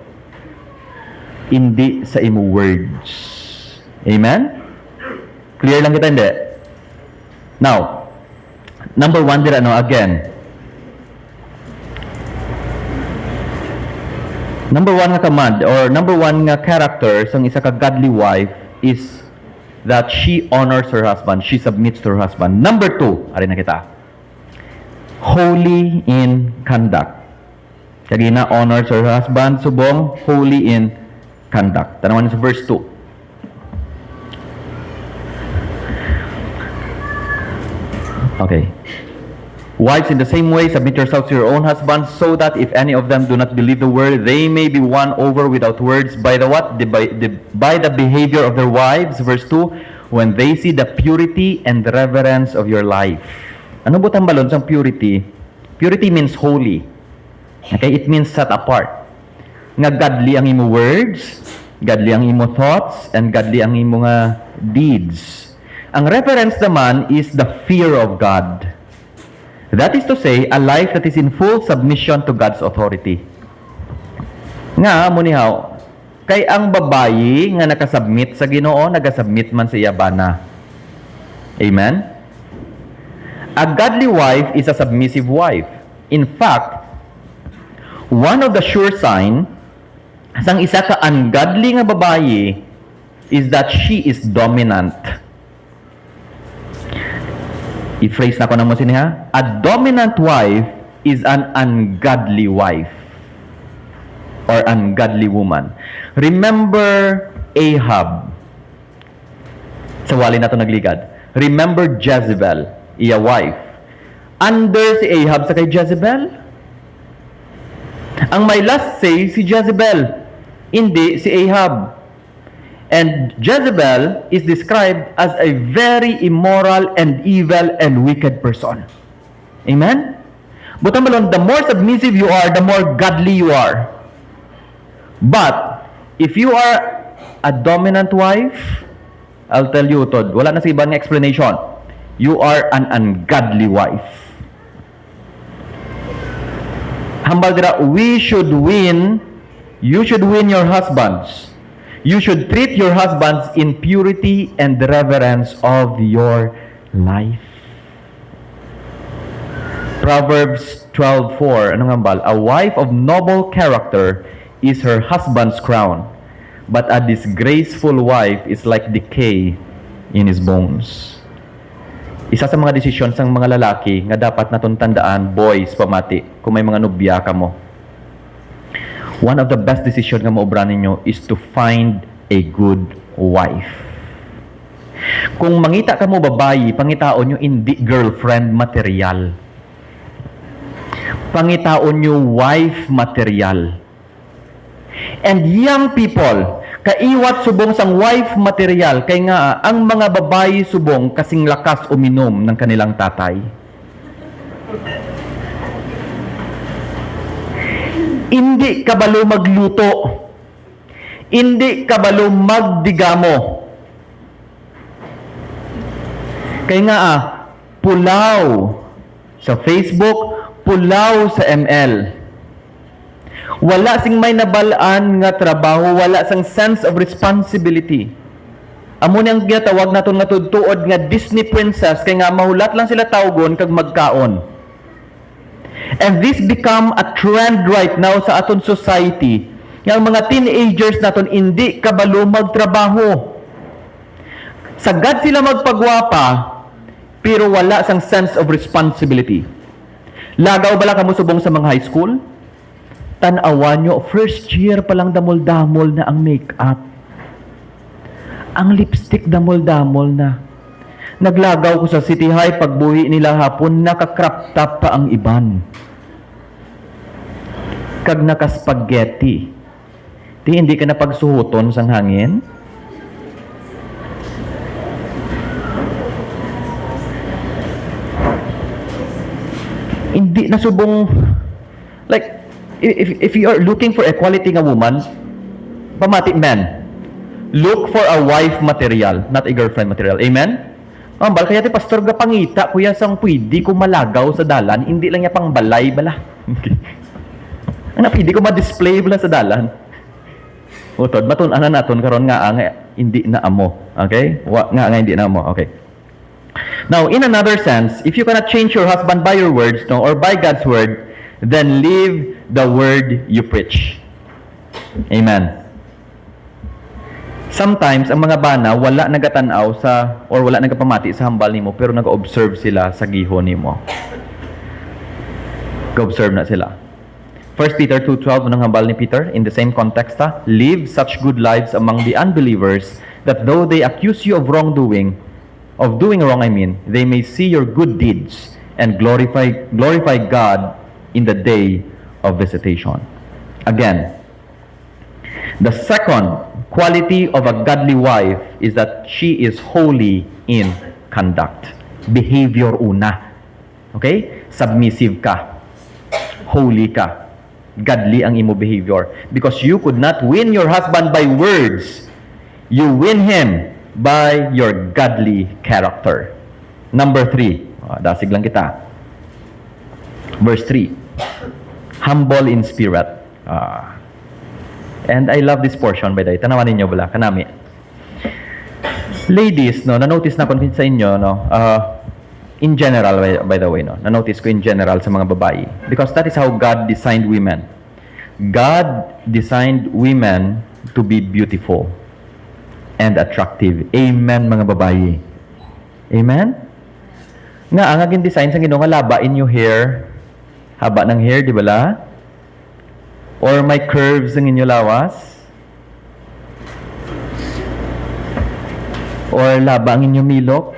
[SPEAKER 1] Hindi sa imo words. Amen? Clear lang kita, hindi? Now, number one, dira, no, again, number one nga command or number one nga character sang isa ka godly wife is that she honors her husband, she submits to her husband. Number two, ari na kita, holy in conduct. Kagina honors her husband, subong holy in conduct. Tanawan sa verse 2. Okay. Wives, in the same way, submit yourselves to your own husbands, so that if any of them do not believe the word, they may be won over without words by the what? By the behavior of their wives. Verse 2, when they see the purity and the reverence of your life. Ano butang balon sa purity? Purity means holy. Okay? It means set apart. Nga godly ang imo words, godly ang imo thoughts, and godly ang imo nga deeds. Ang reverence naman is the fear of God. That is to say, a life that is in full submission to God's authority. Nga, munihaw, kay ang babayi nga nakasubmit sa Ginoo, nagasubmit man sa iyabana. Amen? A godly wife is a submissive wife. In fact, one of the sure sign sang isa ka ungodly nga babayi is that she is dominant. I-phrase na ko na mo siniha. A dominant wife is an ungodly wife or ungodly woman. Remember Ahab. Sa wali na ito nagligad. Remember Jezebel, iya wife. Under si Ahab sa kay Jezebel. Ang may last say si Jezebel, hindi si Ahab. And Jezebel is described as a very immoral and evil and wicked person. Amen? Butang balon, the more submissive you are, the more godly you are. But, if you are a dominant wife, I'll tell you, Todd, wala na sa ibang explanation. You are an ungodly wife. Hambal dira, you should win your husbands. You should treat your husbands in purity and reverence of your life. Proverbs 12:4, anong hambal? A wife of noble character is her husband's crown, but a disgraceful wife is like decay in his bones. Isa sa mga desisyon sang mga lalaki nga dapat naton tandaan, boys, pamati, kung may mga nobya ka mo. One of the best decision nga maobra ninyo is to find a good wife. Kung mangita ka mo babayi, pangitaon nyo hindi girlfriend material. Pangitaon nyo wife material. And young people, kaiwat subong sang wife material, kay nga ang mga babayi subong kasing lakas uminom ng kanilang tatay. Hindi kabalo magluto. Hindi kabalo magdigamo. Kaya nga pulaw sa Facebook, pulaw sa ML. Wala sing may nabalaan nga trabaho, wala sang sense of responsibility. Amo niyang ginatawag naton nga tudtuod nga Disney princess kay nga mahulat lang sila tawgon kag magkaon. And this become a trend right now sa aton society. Yang mga teenagers naton hindi kabalo magtrabaho. Sagad sila magpagwapa pero wala sang sense of responsibility. Lagaw bala kamo subong sa mga high school? Tan-awan nyo, first year pa lang damol-damol na ang makeup. Ang lipstick damol-damol na. Naglagaw ko sa City High, pagbuhi nila hapon, naka-crop top pa ang iban. Kag naka-spaghetti. Di hindi ka na pagsuhuton sang hangin? Hindi nasubong, like, if you are looking for a quality nga woman, pamati men, look for a wife material, not a girlfriend material. Amen? Ambal, kaya ti pastor ga pangita, kuya sang pwede ko malagaw sa dalan, hindi lang niya pang balay bala. Ano, pwede ko ma-display bala sa dalan. Utod, matun-anan naton karon nga hindi na amo. Okay? Nga hindi na amo. Okay. Now, in another sense, if you cannot change your husband by your words, no, or by God's word, then live the word you preach. Amen. Sometimes, ang mga bana, wala nagatanaw sa, or wala nagapamati sa hambal nimo, pero nag-observe sila sa gihon nimo. Nag-observe na sila. 1 Peter 2:12, unang hambal ni Peter, in the same context, live such good lives among the unbelievers, that though they accuse you of wrongdoing, of doing wrong, they may see your good deeds and glorify God in the day of visitation. Again, the second quality of a godly wife is that she is holy in conduct. Behavior una. Okay? Submissive ka. Holy ka. Godly ang imo behavior. Because you could not win your husband by words. You win him by your godly character. Number 3. Dasig lang kita. Verse 3. Humble in spirit. And I love this portion, by the way. Tanawan ninyo bala, kanami. Ladies, no, na-notice na ko sa inyo, no, in general, by the way, no, na-notice ko in general sa mga babae. Because that is how God designed women. God designed women to be beautiful and attractive. Amen, mga babae. Amen? Nga, ang aging design sa Ginoo nga laba in your hair, haba ng hair, di ba la? Or may curves ang inyo lawas? Or laba ang inyo milok?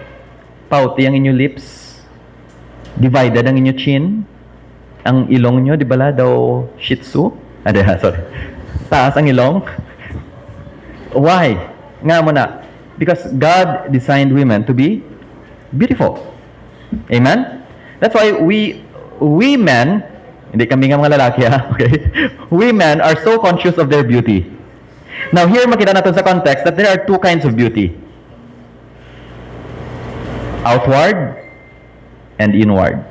[SPEAKER 1] Pauti ang inyo lips? Divided ang inyo chin? Ang ilong nyo, di ba la, daw shih tzu? Sorry. Taas ang ilong? Why? Nga mo na. Because God designed women to be beautiful. Amen? That's why we men, hindi kami nga mga lalaki okay? We men are so conscious of their beauty. Now here makita natin sa context that there are two kinds of beauty. Outward and inward.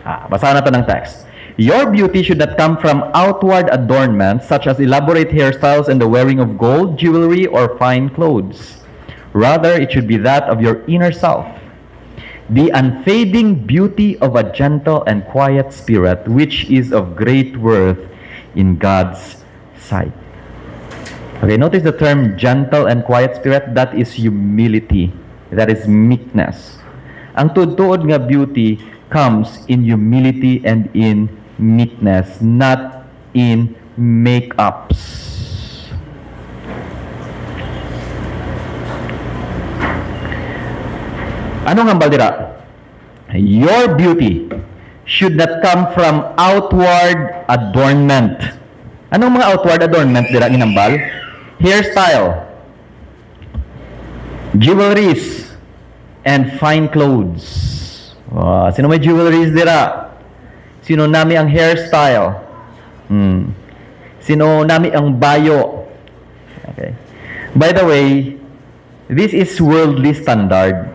[SPEAKER 1] Basahan natin ng text. Your beauty should not come from outward adornment such as elaborate hairstyles and the wearing of gold, jewelry, or fine clothes. Rather, it should be that of your inner self, the unfading beauty of a gentle and quiet spirit, which is of great worth in God's sight. Okay, notice the term gentle and quiet spirit. That is humility. That is meekness. Ang tuod nga beauty comes in humility and in meekness, not in makeups. Anong hambal dira? Your beauty should not come from outward adornment. Anong mga outward adornment dira ginambal? Hairstyle, jewelries, and fine clothes. Sino may jewelries dira? Sino nami ang hairstyle? Sino nami ang bayo. Okay. By the way, this is worldly standard.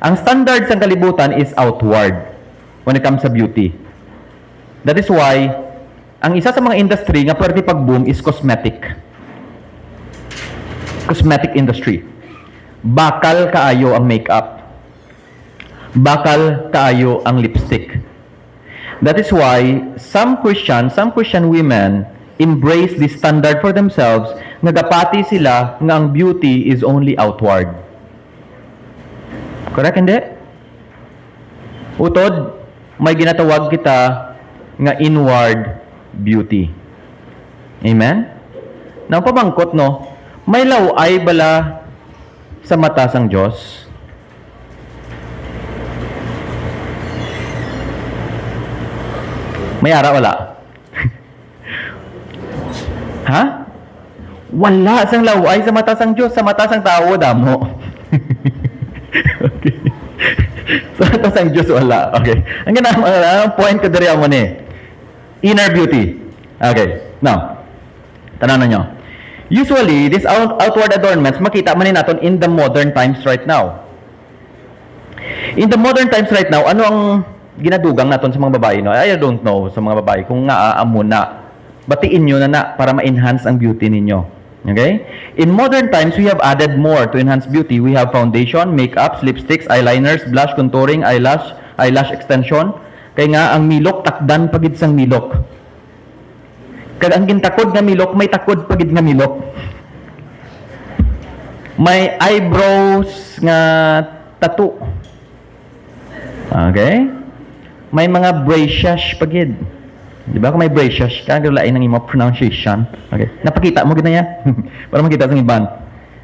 [SPEAKER 1] Ang standard sa kalibutan is outward when it comes sa beauty. That is why, ang isa sa mga industry nga pwede pag-boom is cosmetic. Cosmetic industry. Bakal kaayo ang makeup. Bakal kaayo ang lipstick. That is why some Christian women embrace this standard for themselves, nagapati sila nga ang beauty is only outward. Correct, hindi? Utod, may ginatawag kita nga inward beauty. Amen? Nang pabangkot, no? May laway bala sa mata sang Diyos? May ara, wala? Ha? Wala sang laway sa mata sang Diyos, sa mata sang tao, damo. Okay. Sa mata sang Diyos, wala. Okay. Ang point ko diri mo ni inner beauty. Okay. Now, tananan nyo. Usually, these outward adornments, makita man natin in the modern times right now. In the modern times right now, ano ang ginadugang naton sa mga babae, no? I don't know sa mga babae kung nga amo na batiin nyo na para ma-enhance ang beauty ninyo. Okay? In modern times, we have added more to enhance beauty. We have foundation, makeups, lipsticks, eyeliners, blush, contouring, eyelash extension. Kaya nga, ang milok, takdan pagid sang milok. Kaya ang gintakod nga milok, may takod pagid nga milok. May eyebrows nga tattoo. Okay? May mga braces pagid. Di ba? Kung may braces ka, lain ang imo pronunciation. Okay? Napakita mo gina yan. Para makita sa iban.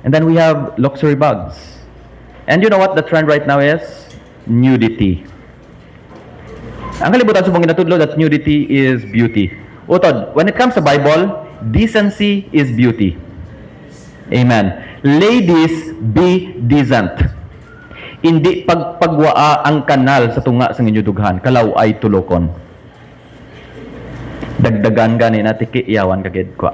[SPEAKER 1] And then we have luxury bags. And you know what the trend right now is? Nudity. Ang kalibutan subong ginatudlo that nudity is beauty. Utod, when it comes to Bible, decency is beauty. Amen. Ladies, be decent. Hindi pagpagwaa ang kanal sa tunga sa inyo dughan. Kalaw ay tulokon. Dagdagan gani na tiki iyawan kagid kwa.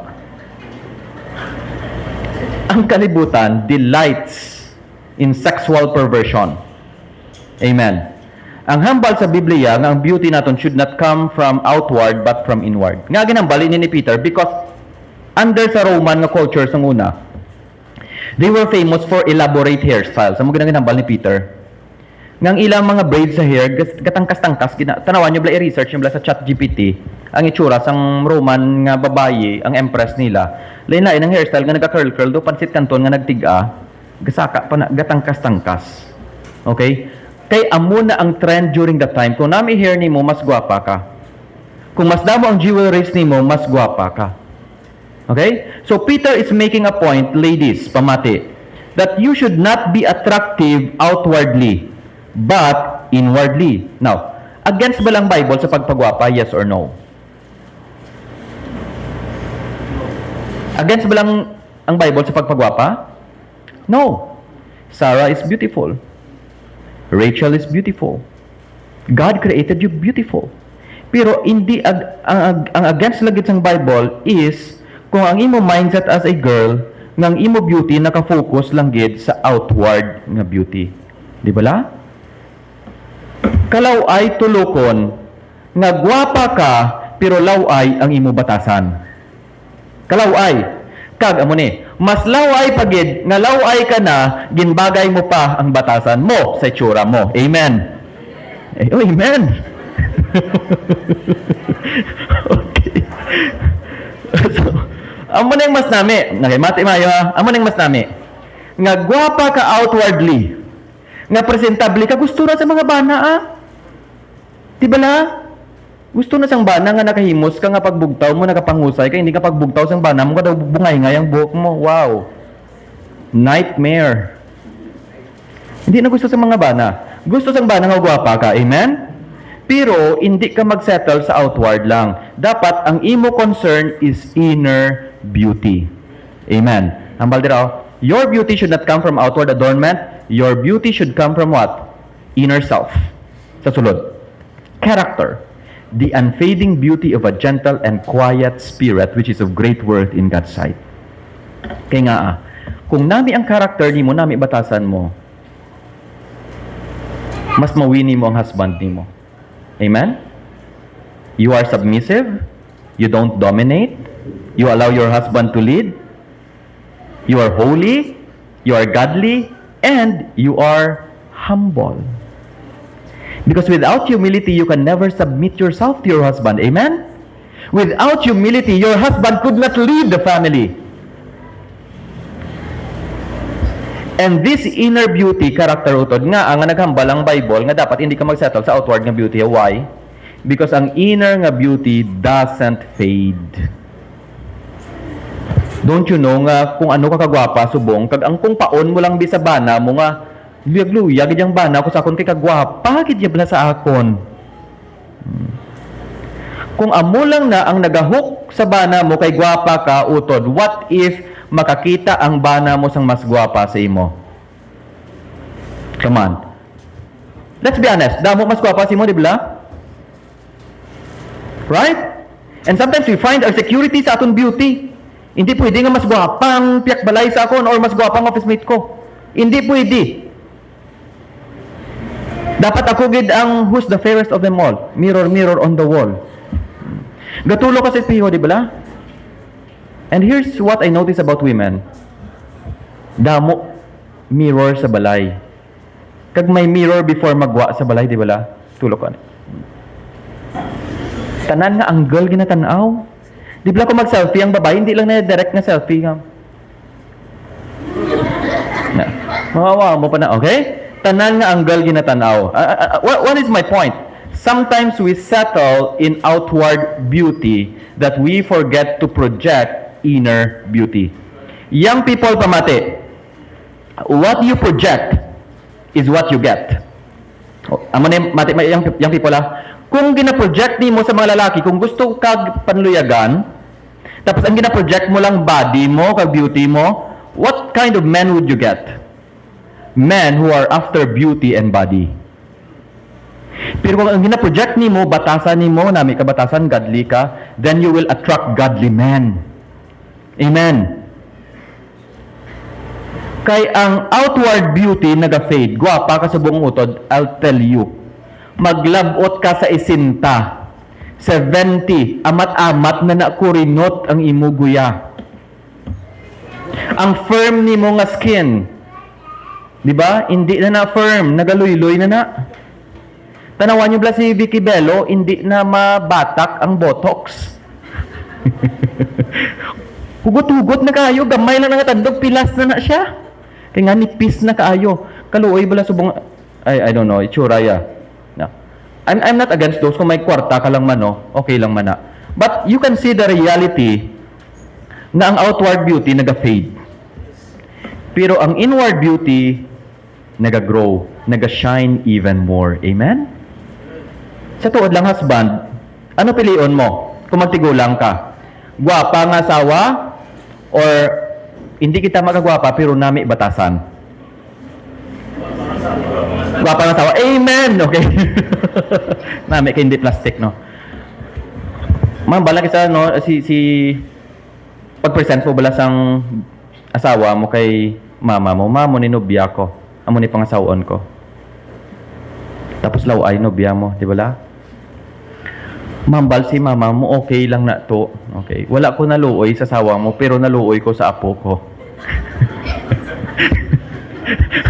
[SPEAKER 1] Ang kalibutan delights in sexual perversion. Amen. Ang hambal sa Biblia nga ang beauty naton should not come from outward but from inward. Nga ginambali ni Peter because under sa Roman nga culture sang una, they were famous for elaborate hairstyles. Amo ginambal ni Peter. Ngang ilang mga braids sa hair, katangkas-tangkas, tanawan nyo bala i-research nyo bala sa ChatGPT, ang itsura sang Roman nga babae, ang empress nila. Lain-lain ang hairstyle nga nagka-curl-curl, do pansit kanton nga nagtiga, gasaka pa na, gatangkas-tangkas. Okay? Kay amo na ang trend during that time. Kung nami hair nimo, mas gwapa ka. Kung mas damo ang jewelries nimo, mas gwapa ka. Okay? So Peter is making a point, ladies, pamati, that you should not be attractive outwardly, but inwardly. Now, against ba lang Bible sa pagpagwapa, yes or no? Against ba lang ang Bible sa pagpagwapa? No. Sarah is beautiful. Rachel is beautiful. God created you beautiful. Pero hindi ang against lagit sang Bible is kung ang imo mindset as a girl ng imo beauty naka-focus lang gid sa outward nga beauty. Di ba la? Kalaw ay tulokon nga gwapa ka pero laway ang imo batasan. Kalaw ay kag amo ni mas laway pagid nga laway ka na ginbagay mo pa ang batasan mo sa itsura mo. Amen. Oh, amen. Okay. So, amo nang mas nami. Okay, mati mayo ha. Amo nang mas nami. Nga gwapa ka outwardly. Nga presentable ka gusto na sa mga bana ah. Di ba la? Gusto na sang bana nga nakahimos ka nga pagbugtaw mo nakapangusay ka hindi ka pagbugtaw sang bana mo kada bungay-ngay ang buhok mo. Wow. Nightmare. Hindi na gusto sa mga bana. Gusto sang bana nga gwapa ka. Amen? Pero hindi ka magsettle sa outward lang. Dapat ang imo concern is inner beauty. Amen. Hambal dira, your beauty should not come from outward adornment. Your beauty should come from what? Inner self. Sa sulod. Character. the unfading beauty of a gentle and quiet spirit which is of great worth in God's sight. Kaya nga kung nami ang karakter nimo, nami batasan mo, mas mawini mo ang husband nimo. Amen? You are submissive, you don't dominate, you allow your husband to lead, you are holy, you are godly, and you are humble. Because without humility, you can never submit yourself to your husband. Amen? Without humility, your husband could not lead the family. And this inner beauty, character utod, nga ang naghambal ang Bible, nga dapat hindi ka magsettle sa outward nga beauty. Why? Because ang inner nga beauty doesn't fade. Don't you know nga kung ano ka kagwapa, subong, kag ang kung paon mo lang bisa bana mo nga, luyag-luyag, yung bana ko sa akon kay kagwapa, kidyabla sa akon. Kung amo lang na ang nagahok sa bana mo kay gwapa ka, utod, what if makakita ang bana mo sang mas gwapa sa imo? Come on. Let's be honest, damo mas gwapa sa imo, di ba? Right? And sometimes we find our security sa aton beauty. Hindi pwede nga mas gwapang piyak balay sa akon or mas gwapang office mate ko. Hindi pwede. Dapat ako gid ang who's the fairest of them all. Mirror, mirror on the wall. Gatulo ka sa espeho, di ba? And here's what I notice about women. Damo mirror sa balay. Kag may mirror before magwa sa balay, di ba? Tulo ka. Tanan nga angle ginatanaw. Di ba kung mag-selfie ang babae, hindi lang na direct na selfie. Mawawa mo pa na, okay? Tanan nga angle ginatanaw. What is my point? Sometimes we settle in outward beauty that we forget to project inner beauty. Young people pamati, what you project is what you get. Mati, young people kung gina-project ni mo sa mga lalaki, kung gusto kag panluyagan, tapos ang gina-project mo lang body mo, kag beauty mo, what kind of men would you get? Men who are after beauty and body. Pero kung ang gina-project ni mo, batasan ni mo, nami ka batasan, godly ka, then you will attract godly men. Amen. Kay ang outward beauty naga-fade. Gwapa ka sa buong utod, I'll tell you. Maglabot ka sa isinta. 70, amat-amat na nakurinot ang imuguya. Ang firm ni mo nga skin, di ba? Hindi na na-firm, nagaluy-luy na. Tanawan nyo ba si Vicky Bello, hindi na mabatak ang botox. Hugot-hugot na kaayo, gamay lang nangatandog, pilas na siya. Kaya nga nipis na kaayo. Kaluoy bala subong, I don't know, itsura ya. No. I'm not against those. Kung may kwarta ka lang man, no, okay lang man na. But you can see the reality na ang outward beauty naga-fade. Pero ang inward beauty naga-grow, naga-shine even more. Amen? Sa tuod lang husband, ano pilion mo? Kung magtigulang ka, gwapa nga asawa or hindi kita magagwapa pero nami batasan? Gwapa nga asawa. Amen! Okay. Nami kay hindi plastic, no? Ma'am, bala kita, no? Si pag-present mo bala sang asawa mo kay mama mo. Mamo ni nobya ko. Amo ni pangasawon ko. Tapos law ay nobya mo, di ba? Mambal si mama mo, okay lang na to. Okay. Wala ko naluoy sa sawa mo, pero naluoy ko sa apo ko.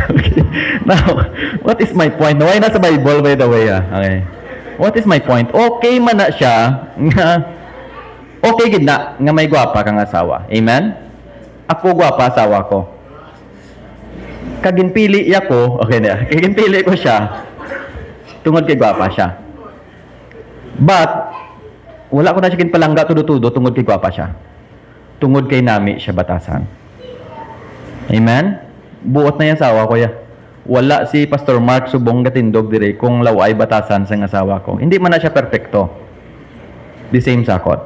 [SPEAKER 1] Okay. Now, what is my point? Naway na sa Bible, by the way. Okay. What is my point? Okay man na siya, nga, okay gid na, nga may gwapa kang asawa. Amen? Ako gwapa asawa ko. Kaginpili ako, okay na, kaginpili ko siya, tungod kay gwapa siya. But, wala ko na siya kinpalangga tudo-tudo tungod kay gwapa siya. Tungod kay nami siya batasan. Amen? Buot na yung asawa ko ya. Wala si Pastor Mark subong gatindog dire kung laway batasan sa asawa ko. Hindi man na siya perfecto. The same sakot.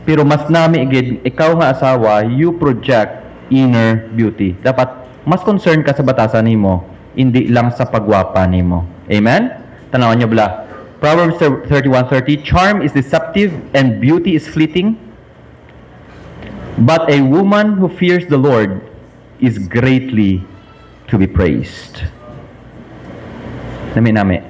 [SPEAKER 1] Pero mas nami gid, ikaw nga asawa, you project inner beauty. Dapat mas concerned ka sa batasan nimo, hindi lang sa pagwapa nimo. Amen? Tanawan niyo bala. Proverbs 31:30, charm is deceptive and beauty is fleeting, but a woman who fears the Lord is greatly to be praised. Nami.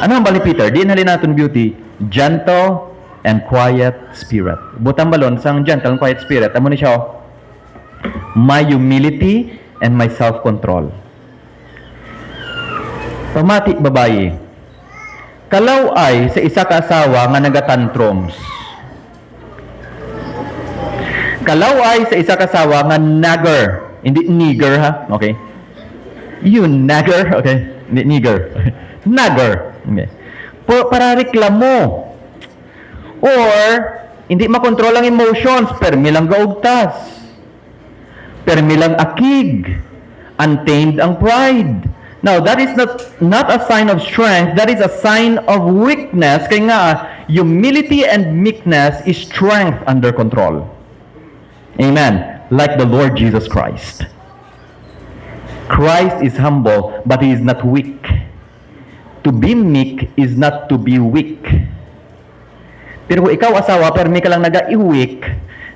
[SPEAKER 1] Ano ang bali Peter? Diin halin natin beauty, gentle and quiet spirit. Butang balon sang gentle and quiet spirit. Amo ni siya, my humility and my self-control. Pamati babayi. Kalaw ay sa isa ka asawa nga nagatantrums. Kalaw ay sa isa ka asawa nga nagger. Hindi nigger ha. Okay. You nagger. Okay. Hindi nigger. Nagger. Okay. Para reklamo. Or hindi makontrol ang emotions, permi lang gaugtas. Permi lang akig. Untamed ang pride. Now, that is not a sign of strength, that is a sign of weakness. Kaya nga, humility and meekness is strength under control. Amen. Like the Lord Jesus Christ. Christ is humble, but He is not weak. To be meek is not to be weak. Pero kung ikaw asawa, pero may ka lang naga-i-weak,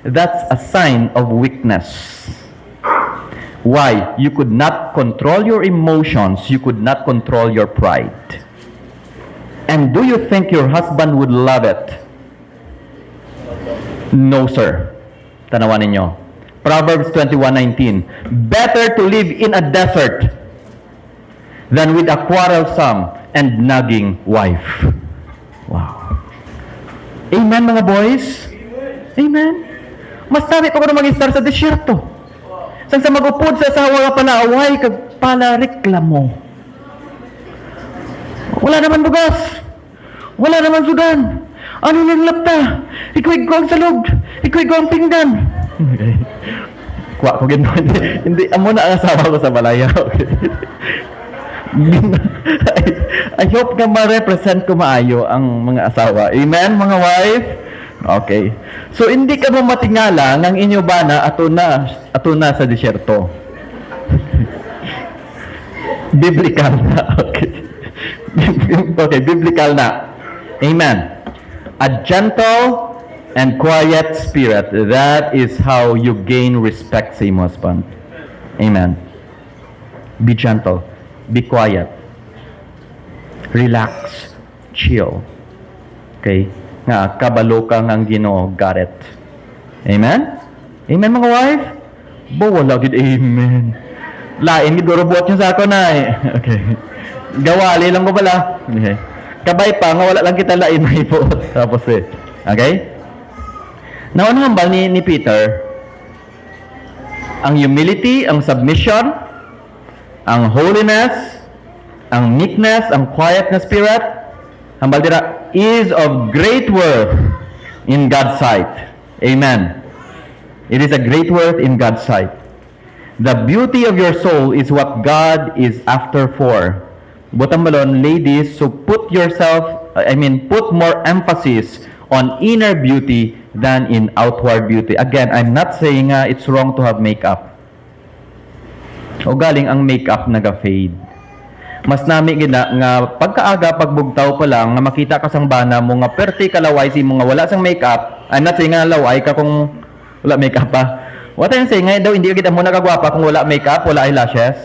[SPEAKER 1] that's a sign of weakness. Why? You could not control your emotions. You could not control your pride. And do you think your husband would love it? No, sir. Tanawan ninyo. Proverbs 21:19. Better to live in a desert than with a quarrelsome and nagging wife. Wow. Amen, mga boys? Amen. Mas tabi pa ko na mag-star sa desierto. Sang sa magupod sa asawa nga panaaway, kag pala reklamo. Wala naman bugas. Wala naman sudan. Ano nang lapta? Ikuig ko ang salog. Ikuig ko ang pinggan. Okay. Kuha ko gano'n. Hindi, amo na ang asawa ko sa balaya. Okay. I hope na ma-represent ko maayo ang mga asawa. Amen, mga wife? Okay. So, hindi ka mo matingala ng inyo bana ato na sa disyerto. Biblical na. Okay. Okay, biblical na. Amen. A gentle and quiet spirit, that is how you gain respect sa imo husband. Amen. Be gentle. Be quiet. Relax. Chill. Okay? Nga, kabalo kang ang Ginoo, got it. Amen? Amen, mga wife? Wala gid amen. Lain gid robot niyo sa ako na eh. Okay. Gawali lang ko pala. Okay. Kabay pa nga wala lang kita lain may po. Tapos eh. Okay? Now, ano hambal ni Peter? Ang humility, ang submission, ang holiness, ang meekness, ang quiet na spirit, hambal dira, is of great worth in God's sight. Amen. It is a great worth in God's sight. The beauty of your soul is what God is after for. Butang balon, ladies, so put more emphasis on inner beauty than in outward beauty. Again, I'm not saying it's wrong to have makeup. O galing ang makeup naga-fade. Mas nami gina nga pagkaaga pagbugtaw pa lang nga makita ka sang bana mo nga perti kalaway si mo nga wala sang makeup. I'm not saying nga laway ka kung wala makeup pa. What I'm saying nga daw hindi kita mo nakagwapa kung wala makeup, wala eyelashes.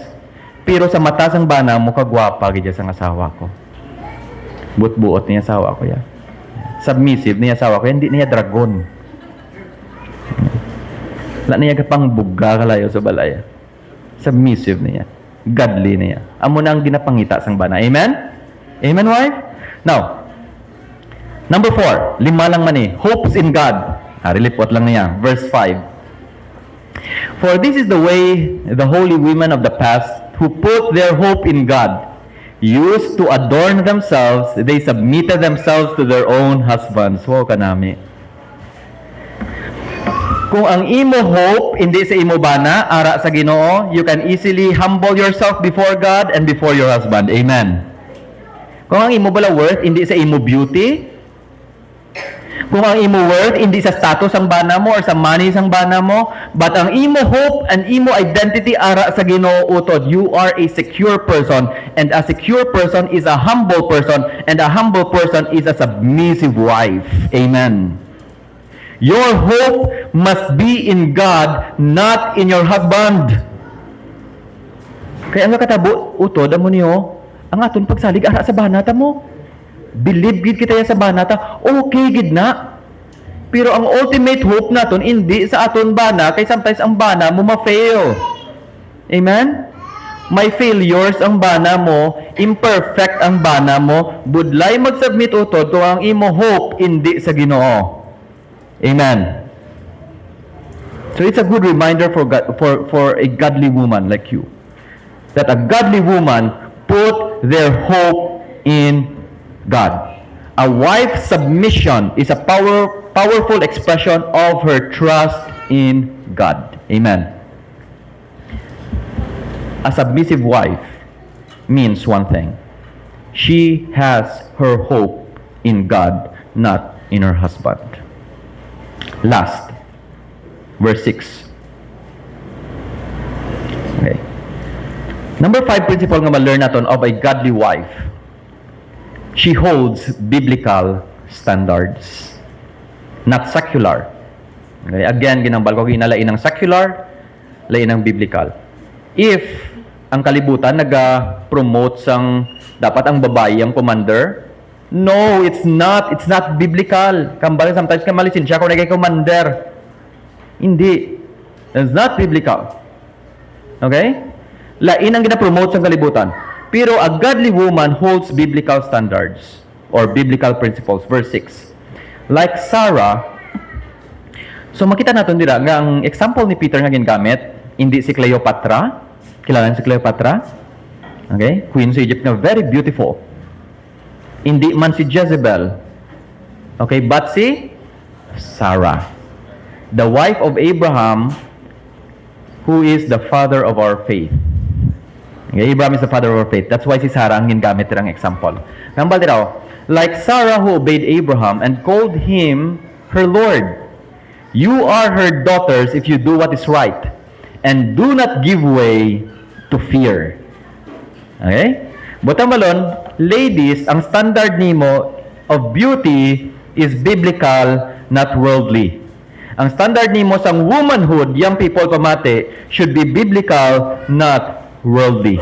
[SPEAKER 1] Pero sa mata sang bana mo kagwapa gid sang asawa ko. Buot-buot niya asawa ko ya. Submissive niya asawa ko, hindi niya dragon. Wala niya kapang buga kalayo sa balaya. Submissive niya. Godly niya. Amo na ang ginapangita sang bana. Amen? Amen, wife? Now, number 4, 5 lang man eh. Hopes in God. Relipot lang niya. Verse 5. For this is the way the holy women of the past who put their hope in God used to adorn themselves, they submitted themselves to their own husbands. Wow, kanami. Kung ang imo hope hindi sa imo bana ara sa Ginoo, you can easily humble yourself before God and before your husband. Amen. Kung ang imo bala worth hindi sa imo beauty, Kung ang imo worth hindi sa status ang bana mo or sa money ang bana mo, but ang imo hope and imo identity ara sa Ginoo utod, you are a secure person, and a secure person is a humble person, and a humble person is a submissive wife. Amen. Your hope must be in God, not in your husband. Kaya ang katabo utod amo niyo, ang aton pagsalig ara sa banata mo. Believe gid kita sa banata, okay gid na. Pero ang ultimate hope naton hindi sa aton bana, kay sometimes ang bana mo ma-fail. Amen? May failures ang bana mo, imperfect ang bana mo, budlay mag-submit utod kung ang imo hope hindi sa Ginoo. Amen. So it's a good reminder for a godly woman like you, that a godly woman put their hope in God. A wife's submission is a powerful expression of her trust in God. Amen. A submissive wife means one thing. She has her hope in God, not in her husband. Last, verse 6. Okay. Number 5 principle nga ma-learn naton of a godly wife. She holds biblical standards, not secular. Okay? Again, ginambal ko, ginalain ng secular, lain ng biblical. If ang kalibutan nag-promote sang dapat ang babae ang commander, no, it's not. It's not biblical. Kambal, sometimes kamalisin siya kung nagay commander. Hindi. It's not biblical. Okay? Lain ang gina-promote sa kalibutan. Pero a godly woman holds biblical standards or biblical principles. Verse 6. Like Sarah, so makita natin dira nga ang example ni Peter nga gingamit, hindi si Cleopatra. Kilala si Cleopatra? Okay? Queen sa Egypt na very beautiful. Hindi man si Jezebel. Okay? But si Sarah, the wife of Abraham, who is the father of our faith. Okay, Abraham is the father of our faith. That's why si Sarah ang gingamit tirang example. Nambal diraw, like Sarah who obeyed Abraham and called him her Lord. You are her daughters if you do what is right, and do not give way to fear. Okay? Butamalon, ladies, ang standard nimo of beauty is biblical, not worldly. Ang standard nimo sang womanhood, young people pamate, should be biblical, not worldly.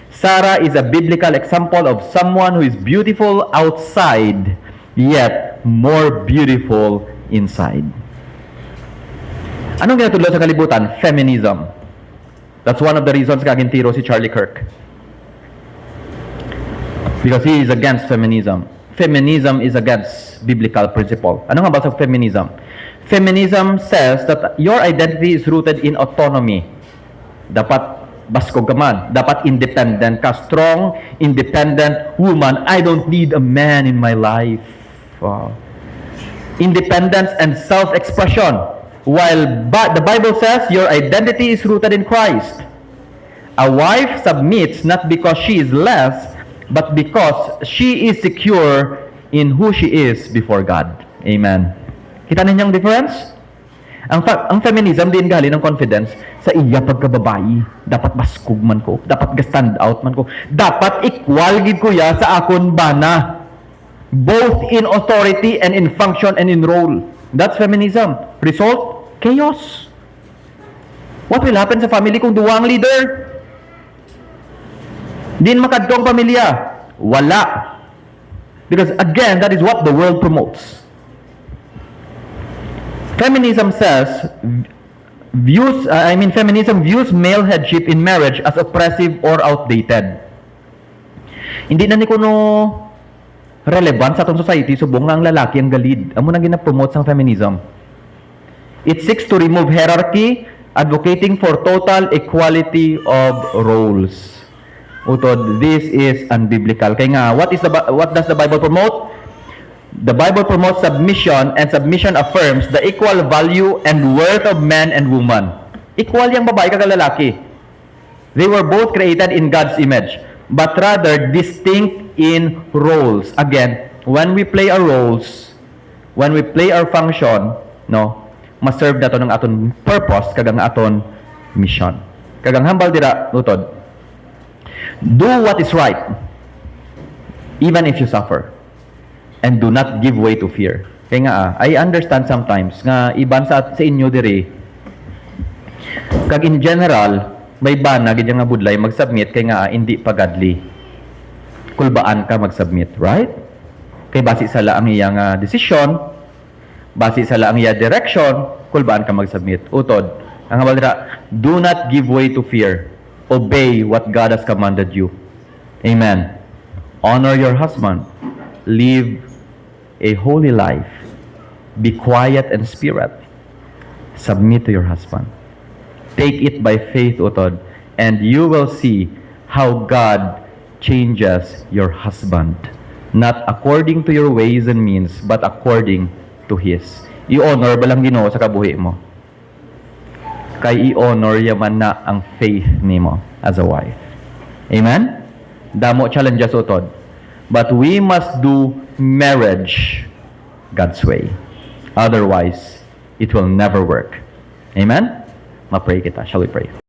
[SPEAKER 1] Sarah is a biblical example of someone who is beautiful outside, yet more beautiful inside. Anong ginatudlo sa kalibutan? Feminism. That's one of the reasons kagintiro si Charlie Kirk. Because he is against feminism. Feminism is against biblical principle. Ano nga ba sa feminism? Feminism says that your identity is rooted in autonomy. Dapat baskog ka man. Dapat independent ka. Strong, independent woman. I don't need a man in my life. Wow. Independence and self-expression. While the Bible says your identity is rooted in Christ. A wife submits not because she is less, but because she is secure in who she is before God. Amen. Kita ninyong difference? Ang feminism din gali ng confidence sa iya pagkababayi. Dapat baskog man ko. Dapat ga-stand out man ko. Dapat equal gid ko ya sa akon bana. Both in authority and in function and in role. That's feminism. Result? Chaos. What will happen sa family kung duwa ang leader? Din makadtong pamilya. Wala. Because again, that is what the world promotes. Feminism says feminism views male headship in marriage as oppressive or outdated. Hindi na ni kuno relevant sa atong society subong nga ang lalaki ang galid. Amo na gina-promote sang feminism. It seeks to remove hierarchy, advocating for total equality of roles. Utod, this is unbiblical. Kaya nga, what does the Bible promote? The Bible promotes submission, and submission affirms the equal value and worth of man and woman. Equal yung babae kag lalaki. They were both created in God's image, but rather distinct in roles. Again, when we play our roles, when we play our function, no, ma-serve nato ng aton purpose kag ang aton mission. Kag ang hambal dira utod. Do what is right, even if you suffer, and do not give way to fear. Kaya nga, I understand sometimes nga iban sa inyo diri, kag in general, may ban na ganyan nga budlay mag-submit kay nga hindi pa godly. Kulbaan ka mag-submit, right? Kay base sa laang iyang decision, base sa laang iyang direction, kulbaan ka mag-submit. Utod, ang hambal dira, do not give way to fear. Obey what God has commanded you. Amen. Honor your husband. Live a holy life. Be quiet and spirit. Submit to your husband. Take it by faith, utod, and you will see how God changes your husband. Not according to your ways and means, but according to His. I-honor ba lang Ginoo sa kabuhi mo? Kay i-honor yaman na ang faith nimo as a wife. Amen? Damo challenges utod. But we must do marriage God's way. Otherwise, it will never work. Amen? Ma-pray kita. Shall we pray?